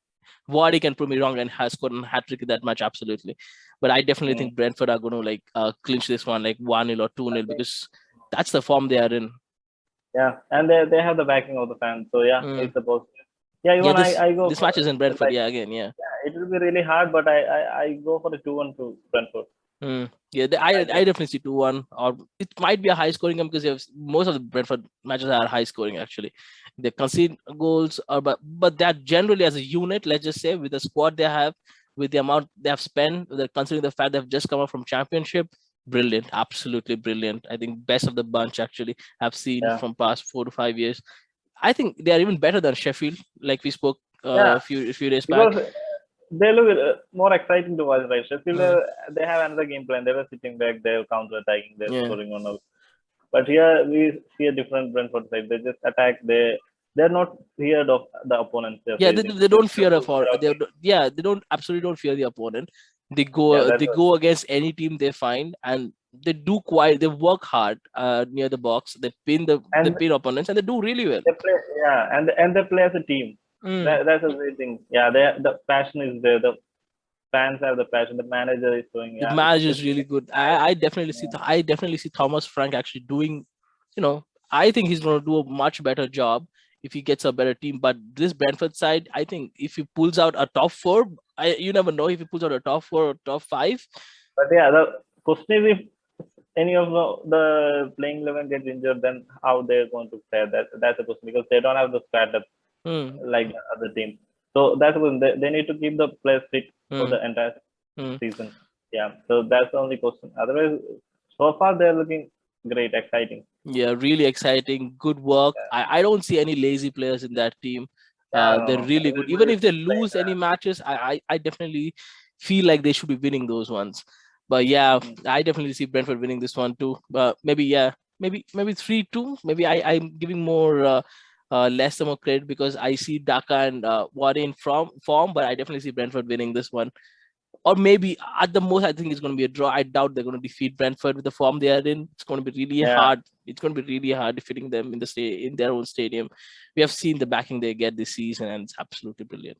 Vardy can prove me wrong and has scored a hat-trick in that match, absolutely. But I definitely think Brentford are going to clinch this one like 1-0 or 2-0 because that's the form they are in. Yeah, and they have the backing of the fans, so it's supposed. Yeah, even I go. This match is in Brentford. Yeah, it will be really hard, but I go for the 2-1 to Brentford. Yeah, I definitely see 2-1, or it might be a high scoring game because most of the Brentford matches are high scoring actually. They concede goals, but they're generally as a unit. Let's just say with the squad they have, with the amount they have spent, considering the fact they've just come up from Championship, brilliant, absolutely brilliant. I think best of the bunch actually I've seen from past 4 to 5 years. I think they are even better than Sheffield, like we spoke a few days back. They look more exciting to watch, right? Sheffield, they have another game plan. They were sitting back, they're counter-attacking, they're scoring on us. But here we see a different Brentford side. They just attack. They're not feared of the opponents. They don't fear they absolutely don't fear the opponent. They go against any team they find, and they work hard near the box. They pin opponents, and they do really well. They play, and they play as a team. That's a great thing. Yeah, the passion is there. The fans have the passion. The manager is showing. The manager is really good. I definitely see Thomas Frank actually doing. I think he's going to do a much better job if he gets a better team. But this Brentford side, I think if he pulls out a top 4, you never know if he pulls out a top 4 or top 5. But the question is if any of the playing 11 gets injured, then how they're going to play? That's a question because they don't have the squad depth like the other teams. So that's a question. They need to keep the players fit for the entire season. Yeah. So that's the only question. Otherwise, so far they're looking great, exciting. Yeah, really exciting. Good work. I don't see any lazy players in that team. They're really good. Even if they lose any matches, I definitely feel like they should be winning those ones. But yeah, I definitely see Brentford winning this one too. But maybe 3-2. Maybe I'm giving more Leicester more credit because I see Daka and Wade in form, but I definitely see Brentford winning this one. Or maybe at the most, I think it's going to be a draw. I doubt they're going to defeat Brentford with the form they are in. It's going to be really hard. It's going to be really hard defeating them in their own stadium. We have seen the backing they get this season, and it's absolutely brilliant.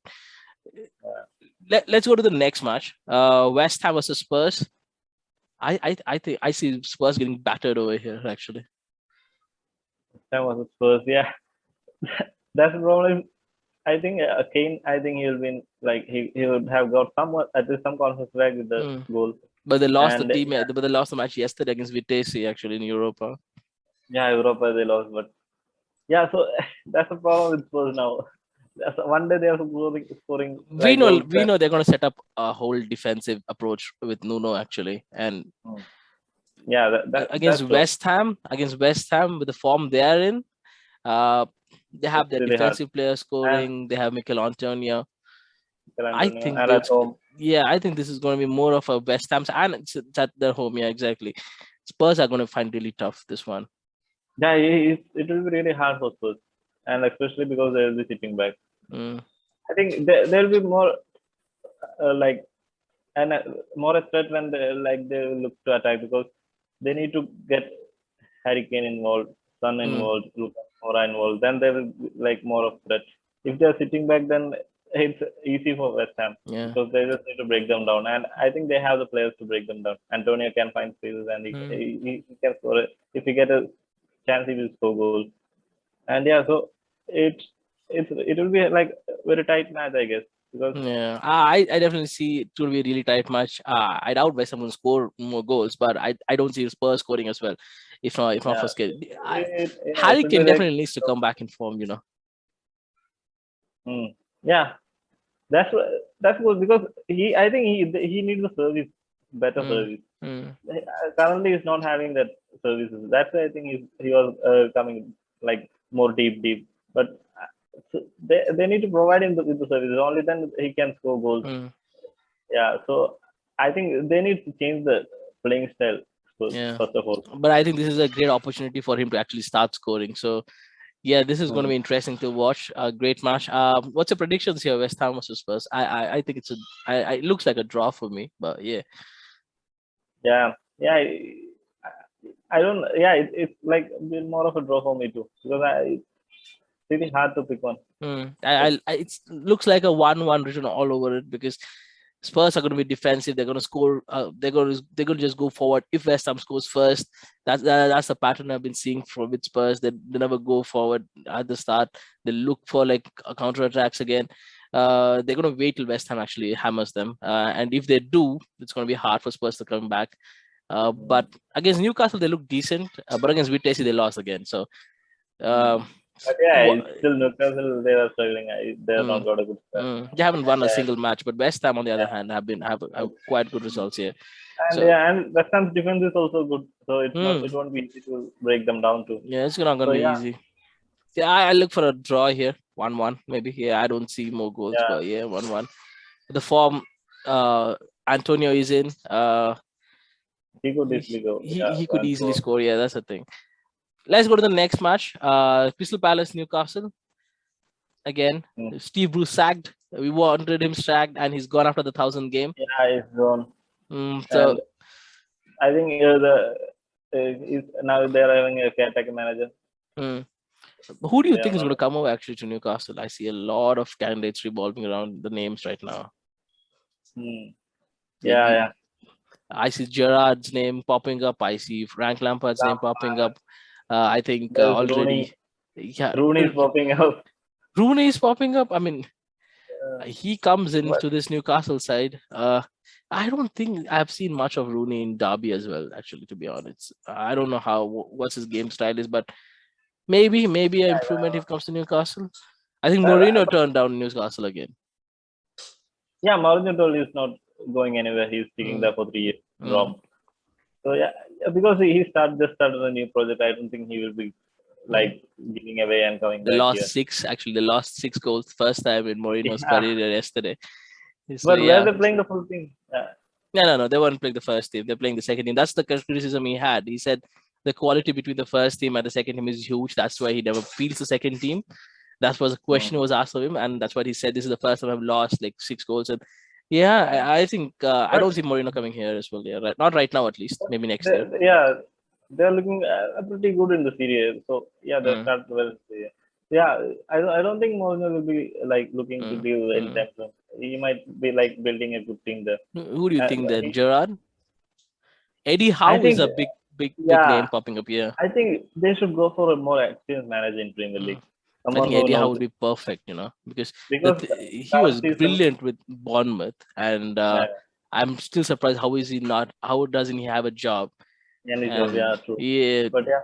Let's go to the next match. West Ham versus Spurs. I think I see Spurs getting battered over here. Actually, West Ham versus Spurs. Yeah, that's the problem. I think Kane. I think he'll win. Like he would have got at least some confidence back with the goal. But they lost but they lost the match yesterday against Vitesse actually in Europa. Yeah, Europa they lost, but yeah, so that's the problem with Spurs now. One day they are scoring. We know they're going to set up a whole defensive approach with Nuno actually, and against West Ham with the form they are in, they have their defensive players scoring. They have Mikel Antonio. I Antonio, think and at it's home. yeah, I think this is going to be more of a West Ham, and it's at their home. Yeah, exactly. Spurs are going to find really tough this one. Yeah, it will be really hard for Spurs, and especially because they will be sitting back. Mm, I think there will be more like and more a threat when they look to attack because they need to get Harry Kane involved, Son mm, involved, Lucas Moura involved. Then they will be, like more of threat. If they are sitting back, then it's easy for West Ham yeah. because they just need to break them down, and I think they have the players to break them down. Antonio can find spaces, and Mm, he can score it. If he get a chance, he will score goals. And yeah, so it it will be like a very tight match, I guess, because yeah, I definitely see it will be a really tight match. I doubt West Ham will score more goals, but I don't see Spurs scoring as well. If not for yeah, skill, it Harry will be Kane like definitely needs to come back in form. You know. yeah, that's good because I think he needs a service, better Mm, service. mm, Currently, he's not having that services. That's why I think he was coming like more deep. But so they need to provide him with the services. Only then he can score goals. mm, Yeah, so I think they need to change the playing style first, yeah, first of all. but I think this is a great opportunity for him to actually start scoring. So yeah, this is going to Hmm. be interesting to watch. A great match. What's your predictions here, West Ham versus Spurs? I think it looks like a draw for me, but yeah. Yeah. I don't. Yeah, it's like a bit more of a draw for me too because it's really hard to pick one. It looks like a 1-1 written all over it because Spurs are going to be defensive. They're going to score. They're going to just go forward. If West Ham scores first, that's the pattern I've been seeing with Spurs. They never go forward at the start. They look for like counter attacks again. They're going to wait till West Ham actually hammers them. And if they do, it's going to be hard for Spurs to come back. Hmm. But against Newcastle, they look decent. But against Vitesse, they lost again. So. Hmm. Um, But yeah, wha- it's still Newcastle. They are struggling. They have not mm, got a good start. They haven't won a And single match, but West Ham, on the other yeah, hand, have quite good results here. and So, yeah, and West Ham's defense is also good. So it's not. It mm, won't be easy to break them down too. yeah, it's not going So to be yeah, easy. Yeah, I look for a draw here, 1-1 maybe. Yeah, I don't see more goals, yeah, but yeah, 1-1. The form Antonio is in. he could He, easily go. he Yeah, he could and easily so score. Yeah, that's the thing. Let's go to the next match. Crystal Palace Newcastle again. mm, Steve Bruce sacked. We wanted him sacked, and he's gone after the 1,000 game. yeah, it's gone. So And I think is now they're having a caretaker manager. mm, who do you They think have is not. going to come over actually to Newcastle? I see a lot of candidates revolving around the names right now. Hmm. Like Yeah, yeah. I see Gerard's name popping up. I see Frank Lampard's name popping Lampard. up. I think There's already, yeah, Rooney is popping up. Rooney is popping up. I mean, Uh, he comes but into this Newcastle side. I don't think I've seen much of Rooney in Derby as well. Actually, to be honest, I don't know what's his game style is, but maybe an improvement if it comes to Newcastle. I think Mourinho but turned down Newcastle again. yeah, Mourinho told he's not going anywhere. He's sticking Mm, there for 3 years in mm. Rome. So yeah, because he just started a new project. I don't think he will be Mm. like giving away and coming The back lost here. six, actually, the lost six goals, first time in Mourinho's Yeah, career yesterday. So but where yeah, they playing the full team? no, they weren't playing the first team. They're playing the second team. That's the criticism he had. He said the quality between the first team and the second team is huge. That's why he never feels the second team. That was a Hmm. question was asked of him, and that's what he said. This is the first time I've lost like six goals. And yeah, I think I don't But see Mourinho coming here as well. Yeah, right, not right now at least. Maybe next year. yeah, they're looking pretty good in the series. So yeah, they Mm, start well. Yeah, I don't think Mourinho will be like looking to mm, leave mm. anytime soon. He might be like building a good team there. Who do you think then? He, Gerard? Eddie I Howe is think a big yeah, name popping up here. I think they should go for a more experienced manager in Premier Mm. League. I Someone think who Eddie Howe knows would it. be perfect, because Because he current was season, brilliant with Bournemouth, and uh, I'm still surprised how is he not? How doesn't he have a job? any job, And yeah, true. yeah, But yeah,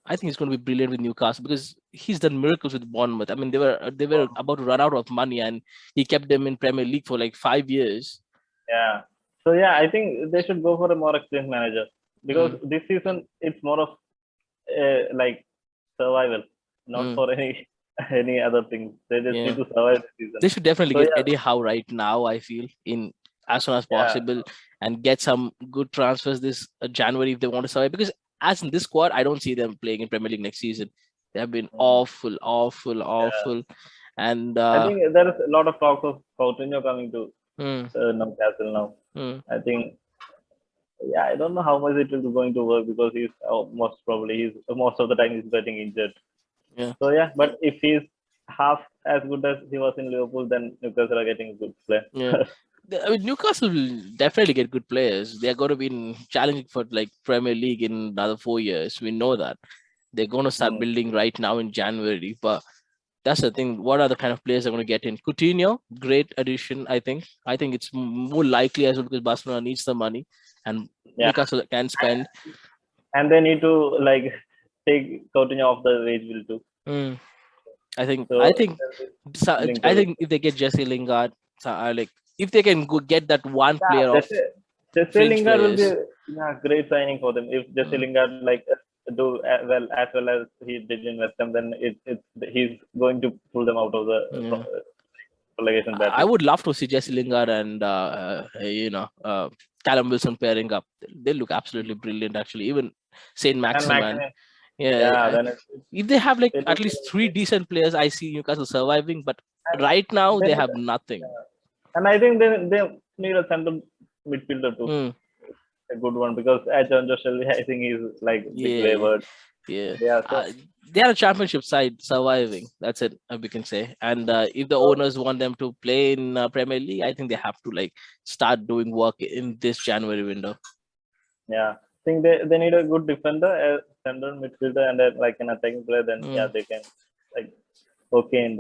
I think he's going to be brilliant with Newcastle because he's done miracles with Bournemouth. I mean, they were about to run out of money, and he kept them in Premier League for like 5 years. yeah. So yeah, I think they should go for a more experienced manager because Mm, this season it's more of like survival, not mm, for any. any other thing. They just need Yeah. to survive the season. They should definitely So get yeah, Eddie Howe right now, I feel, in as soon as yeah, possible, and get some good transfers this January if they want to survive. Because as in this squad, I don't see them playing in Premier League next season. They have been mm, awful, awful, yeah. awful. And I think there is a lot of talk of Coutinho coming to mm, Newcastle now. mm, I think, yeah, I don't know how much it will be going to work because he's most of the time he's getting injured. yeah, So yeah, but if he's half as good as he was in Liverpool, then Newcastle are getting a good player. yeah. I mean, Newcastle will definitely get good players. They're going to be challenging for like Premier League in another 4 years. We know that they're going to start Hmm. building right now in January. But that's the thing. What are the kind of players they're going to get in? Coutinho, great addition, I think. I think it's more likely as well because Barcelona needs the money and Yeah, Newcastle can spend. and they need to like take Coutinho off the wage bill too. Mm, I think I So think willing I to, think if they get Jesse Lingard, like if they can go get that one yeah, player of Jesse fringe Lingard will be players. a great signing for them. If Jesse Mm, Lingard like do as well as he did in West Ham, then he's going to pull them out of the yeah. relegation I battle. would love to see Jesse Lingard and Callum Wilson pairing up. They look absolutely brilliant, actually. Even Saint And Maximan. McInnes, Yeah, yeah, then if they have like it at will be least three decent players, I see Newcastle surviving. But and right now they they need, have nothing. and I think they need a central midfielder too, Hmm. a good one because John Joshua, I think he's like bit Yeah, wayward. yeah. Yeah, so They are a championship side surviving. That's it, we can say. And if the so owners want them to play in Premier League, I think they have to like start doing work in this January window. yeah, I think they need a good defender, a central midfielder, and like an attacking player. Then yeah, Mm. they can like okay in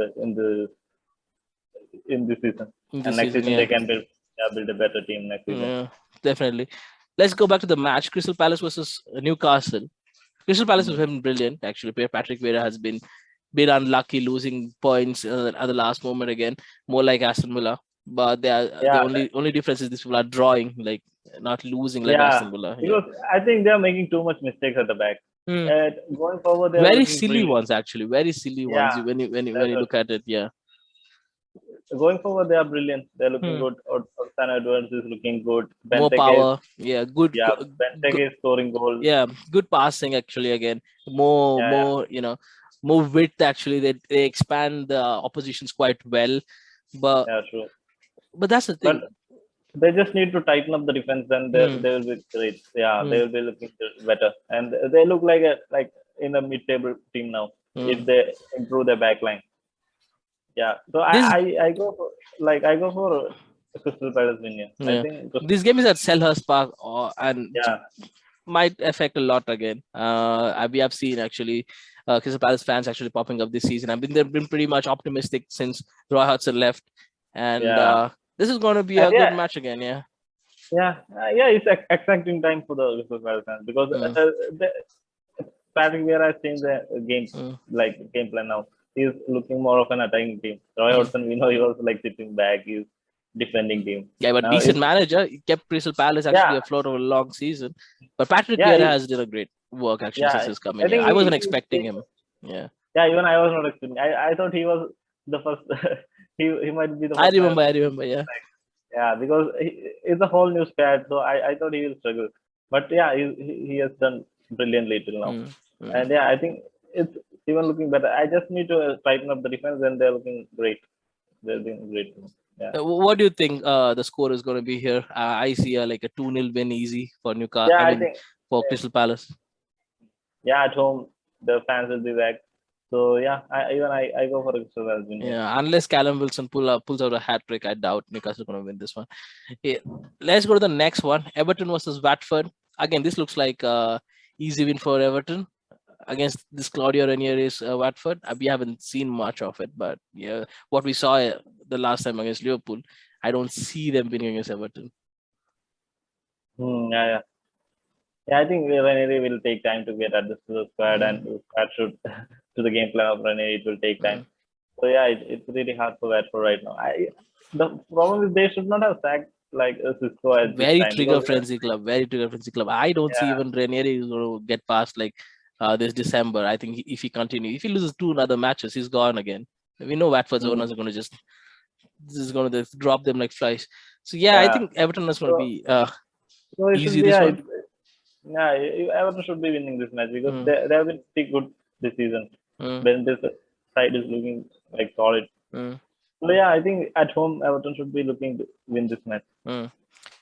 this season, In and this next season, season they yeah. can build a better team next season. Yeah, definitely. Let's go back to the match. Crystal Palace versus Newcastle. Crystal Palace has Mm. been brilliant, actually. Patrick Vieira has been unlucky losing points at the last moment again, more like Aston Villa. But they are the Yeah, only difference is these people are drawing, like not losing like yeah, Aston Villa. Yeah. because I think they are making too much mistakes at the back. Hmm. Going forward, they are Very looking silly brilliant. ones, actually. Very silly Yeah, ones when that's you look at it. Yeah. going forward, they are brilliant. They're looking Hmm. good. Orsan Edwards is looking good. More Benteke is, power. Yeah. Good. yeah, Benteke is scoring goals. Yeah, good passing actually again. More, Yeah, more, more width actually. They expand the oppositions quite well. But yeah, true. that's the But thing. they just need to tighten up the defense, then Hmm, they will be great. Yeah, hmm, they will be looking better, and they look like in a mid-table team now. hmm. If they improve their back line, yeah. So This I go for Crystal Palace win. Yeah. I yeah, think this game is at Selhurst Park, and yeah, might affect a lot again. We have seen actually Crystal Palace fans actually popping up this season. I mean, they've been pretty much optimistic since Roy Hodgson left, and yeah, this is going to be and a good yeah, match again. Yeah. yeah. It's exciting time for the Crystal Palace fans because Mm, the, Patrick Vieira has changed the mm, game plan now. He's looking more of an attacking team. Roy mm. Hodgson, we know he was like sitting back. He's defending team. Yeah, but Now decent it's manager. He kept Crystal Palace actually yeah, afloat over a long season. But Patrick yeah, Vieira has done a great work actually since yeah. he's come I in here. think I wasn't expecting him. Yeah, yeah. Even I was not expecting. I thought he was the first. He might be the I first remember. man. I remember. Yeah. Yeah, because it's a whole new squad. So I thought he will struggle, but yeah, he has done brilliantly till now. Mm, mm. And yeah, I think it's even looking better. I just need to tighten up the defense, and they're looking great. They're doing great. Yeah. What do you think the score is going to be here? I see like a 2-0 win easy for Newcastle. Yeah, I I mean, think for Crystal Palace. yeah at home the fans will be back. So yeah, I go for a Crystal Palace win here. Yeah, unless Callum Wilson pulls out a hat trick, I doubt Newcastle going to win this one. Yeah. Let's go to the next one. Everton versus Watford. Again, this looks like easy win for Everton against this Claudio Ranieri's Watford. We haven't seen much of it, but yeah, what we saw the last time against Liverpool, I don't see them winning against Everton. Yeah, yeah. Yeah, I think Ranieri will take time to get adjusted to the squad, and Mm, the squad should to the game plan of Ranieri. It will take time. mm. So yeah, it's really hard for Watford right now. The problem is they should not have sacked like Cisco at this Very time trigger because frenzy club. Very trigger frenzy club. I don't see yeah, even Ranieri is going to get past like this December. I think if he loses 2 other matches, he's gone again. We know Watford's Mm. owners are going to just drop them like flies. So yeah, I Yeah. think Everton is going to So, be so it should easy be this yeah, one. yeah. Everton should be winning this match because Mm, they have been pretty good this season. mm, When this side is looking like solid. mm, So yeah, I think at home Everton should be looking to win this match. mm.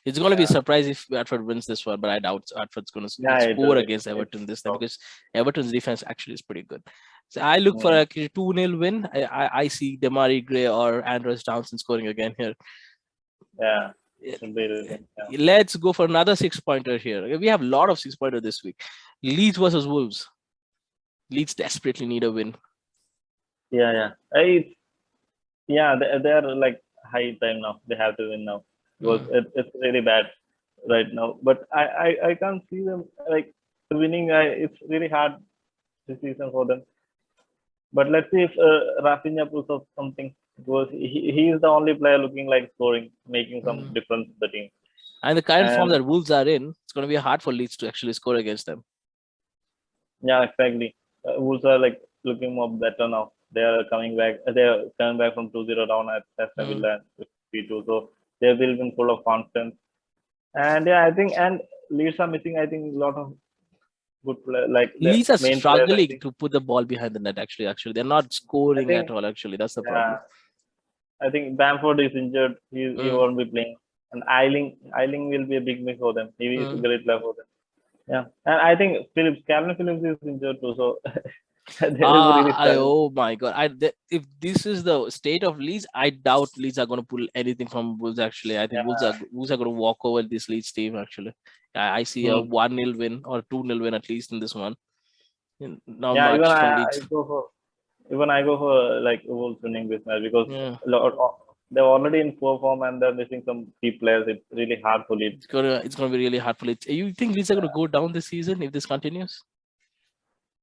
It's going to be a Yeah. surprise if Watford wins this one, but I doubt Watford's going Yeah, to it score will. against It Everton this time will. because Everton's defense actually is pretty good. So I look for Mm. a 2-0 win. I see Demari Gray or Andros Townsend scoring again here. Yeah. Should be really. Yeah. Let's go for another 6-pointer here. We have a lot of 6-pointer this week. Leeds versus Wolves. Leeds desperately need a win. Yeah, yeah. Yeah, they are like high time now. They have to win now because Mm. it's really bad right now. But I can't see them like winning. It's really hard this season for them. But let's see if Rafinha pulls off something because he is the only player looking like scoring, making some Mm. difference to the team. And the current form And that Wolves are in, it's going to be hard for Leeds to actually score against them. yeah, exactly. Wolves are like looking more better now. They are coming back. They are coming back from 2-0 down at Aston Mm. Villa and 3-2. So they will be full of confidence. And yeah, I think and Leeds are missing. I think a lot of good players, like the Leeds are main players. I struggling think. to put the ball behind the net. Actually, they're not I scoring at think all. Actually, that's the problem. yeah. I think Bamford is injured. He Mm. won't be playing. And Eiling will be a big miss for them. He is a Mm. great player for them. Yeah. And I think Calvin Phillips is injured too. So they will be really struggling. Oh my god! If this is the state of Leeds, I doubt Leeds are going to pull anything from Wolves. Actually, I think Yeah. Wolves are going to walk over this Leeds team. Actually, I see a Hmm. 1-0 win or 2-0 win at least in this one. Not Yeah. much from Leeds. Even I go for like Wolves winning this match because Yeah, they're already in poor form and they're missing some key players. It's really hard for Leeds. it's gonna be really hard for Leeds. You think Leeds are going to go down this season if this continues?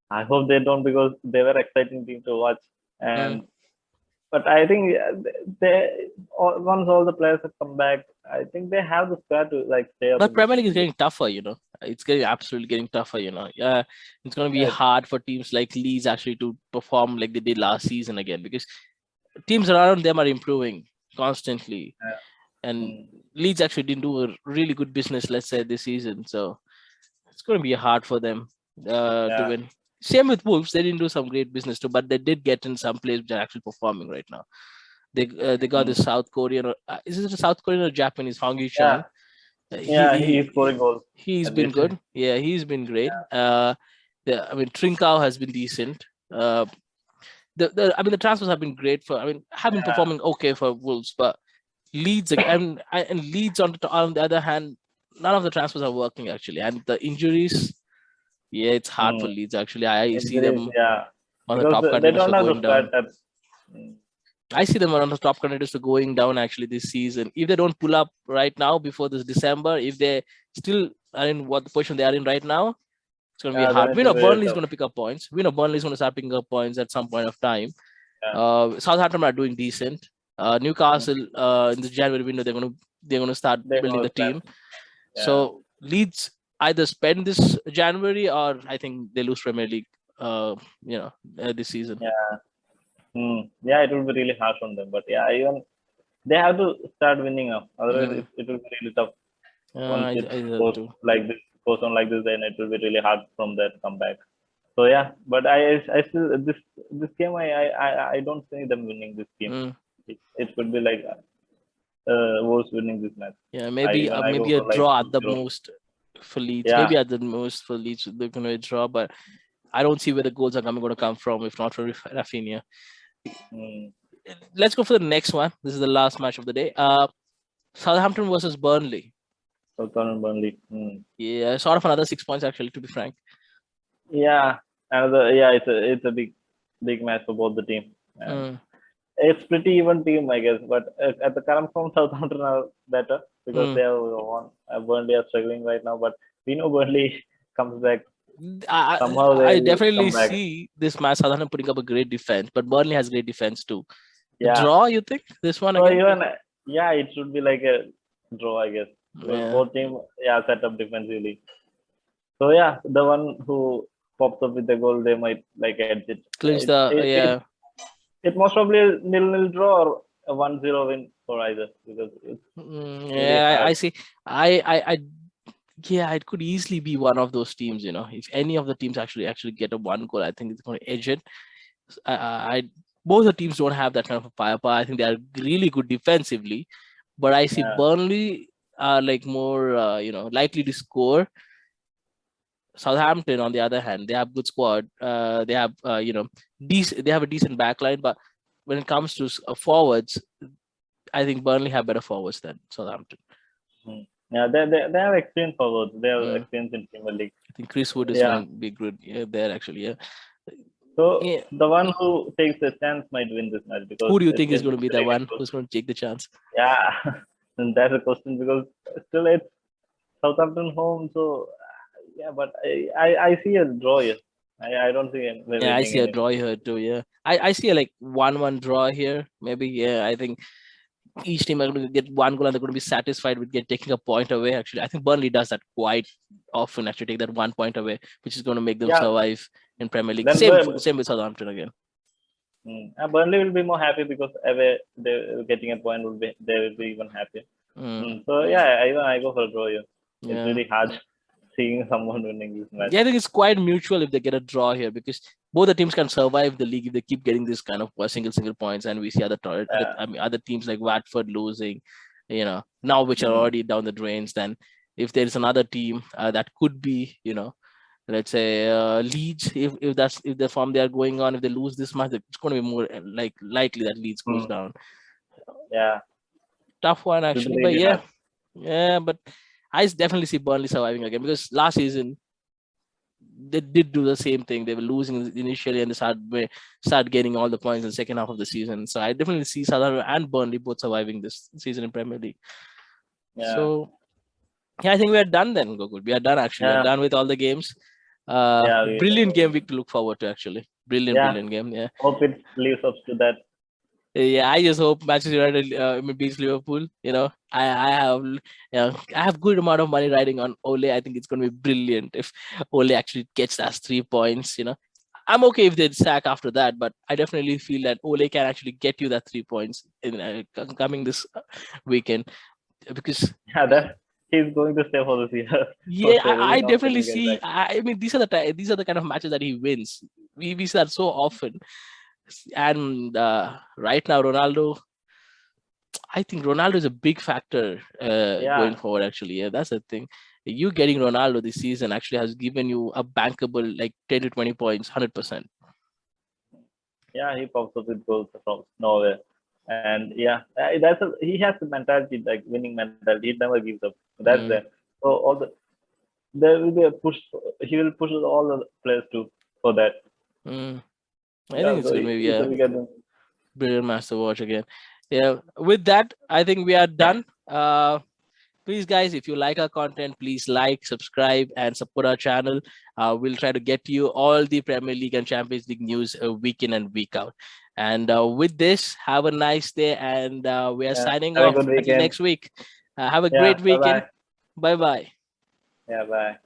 I hope they don't because they were exciting team to watch. Mm. And but I think once all the players have come back, I think they have the squad to like stay up But in this Premier League is league. getting tougher, It's getting absolutely getting tougher, Yeah, it's going to be Yeah, hard for teams like Leeds actually to perform like they did last season again because teams around them are improving constantly, yeah. and Mm, Leeds actually didn't do a really good business, let's say, this season. So it's going to be hard for them to yeah. win. Same with Wolves; they didn't do some great business too, but they did get in some players which are actually performing right now. They got the Mm, South Korean, or is it a South Korean or Japanese? Hong Yu yeah. Chong. Yeah. He is He scoring goals he's at been least. good. Yeah, he's been great. Trincao has been decent. The transfers have been great have been Yeah. performing okay for Wolves, but Leeds and Leeds on the other hand, none of the transfers are working actually, and the injuries, yeah, it's hard for Mm, Leeds actually. I see injuries. them Yeah. on the Because top they contenders don't for have the going squad down. that. Mm, I see them on the top contenders for going down actually this season. If they don't pull up right now before this December, if they still are in what the position they are in right now, it's going to be yeah. Then hard. it We will know be very Burnley is tough. going to pick up points. We know Burnley is going to start picking up points at some point of time. Yeah. Southampton are doing decent. Mm, Newcastle in the January window they're going to start they're building gonna the smash. team. Yeah. So Leeds either spend this January or I think they lose Premier League. This season. Yeah. Mm, yeah. It will be really harsh on them. But yeah, even they have to start winning now. Otherwise, Mm. it will be really tough. Once it I goes do. like this, goes on like this, then it will be really hard from there to come back. So yeah, but I still this game I don't see them winning this game. Mm. It could be like Wolves winning this match. Yeah, I go maybe a for like draw at the 2-0. most for Leeds. Maybe Yeah. at the most for Leeds they're going to draw, but I don't see where the goals are going to come from if not for Rafinha. Mm. Let's go for the next one. This is the last match of the day. Southampton versus Burnley. Southampton Burnley. Mm. Yeah, sort of another 6 points actually, to be frank. Yeah. Another yeah, it's a big match for both the team. And Mm. it's pretty even team, I guess. But at the current form, Southampton are better because Mm. they have won. Burnley are struggling right now, but we know Burnley comes back. Somehow they I will definitely come back. see this match Southampton putting up a great defense, but Burnley has great defense too. A Yeah. draw, you think this one So again? even yeah, it should be like a draw, I guess. Because Yeah. both team set up defensively. So yeah, the one who pops up with the goal, they might like edge it. Clinch the It most probably a 0-0 draw or a 1-0 win for either, because it's really yeah. hard. I see. I yeah, it could easily be one of those teams. If any of the teams actually get a one goal, I think it's going to edge it. I both the teams don't have that kind of a firepower. I think they are really good defensively, but I see Yeah. Burnley are like more likely to score. Southampton, on the other hand, they have good squad. They have they have a decent backline, but when it comes to forwards, I think Burnley have better forwards than Southampton. Yeah, they have experience forwards. They have Mm. experience in Premier League. I think Chris Wood is Yeah. going to be good there actually. Yeah. So Yeah. the one who takes the chance might win this match, because Who do you think is it's going to be the really one difficult. who's going to take the chance? Yeah, and that's a question, because still it's Southampton home. So yeah, but I see a draw here. I don't see them Yeah, I winning see a anything. draw here too. Yeah, I see a like 1-1 draw here. Maybe. Yeah, I think each team are going to get one goal and they're going to be satisfied with taking a point away. Actually, I think Burnley does that quite often. Actually, take that 1 point away, which is going to make them Yeah. survive in Premier League. Then Same with Southampton again. Burnley will be more happy, because away they're getting a point, they will be even happier. So yeah, I go for a draw here. It's Yeah. really hard seeing someone winning this match. Yeah, I think it's quite mutual if they get a draw here, because both the teams can survive the league if they keep getting this kind of single points. And we see other teams like Watford losing, now which are already down the drains. Then if there's another team that could be, let's say Leeds, if the form they are going on, if they lose this match, it's going to be more likely that Leeds goes down. Yeah, Tough one actually, but really yeah, hard. yeah. But I definitely see Burnley surviving again, because last season they did do the same thing. They were losing initially and they start getting all the points in the second half of the season. So I definitely see Southampton and Burnley both surviving this season in Premier League. Yeah. So yeah, I think we are done then, Gokul. We are done actually. We are done with all the games. Brilliant game week to look forward to actually. Brilliant game. Yeah. Hope it lives up to that. Yeah, I just hope Manchester United beats Liverpool. I have good amount of money riding on Ole. I think it's going to be brilliant if Ole actually gets us 3 points. I'm okay if they sack after that, but I definitely feel that Ole can actually get you that 3 points in coming this weekend, because that he's going to stay for this year. yeah, I definitely see. I mean, these are the kind of matches that he wins. We see that so often. And right now, Ronaldo, I think Ronaldo is a big factor going forward. Actually, yeah, that's the thing. You getting Ronaldo this season actually has given you a bankable like 10 to 20 points, 100%. Yeah, he pops up with goals from nowhere, and yeah, he has the mentality, like winning mentality. He never gives up. That's there. So there will be a push. He will push all the players for that. I think it's going to be a brilliant match to watch again. Yeah. With that, I think we are done. Please, guys, if you like our content, please like, subscribe, and support our channel. We'll try to get you all the Premier League and Champions League news week in and week out. And with this, have a nice day, and we are signing off until next week. Have a great weekend. Bye-bye. Yeah, bye.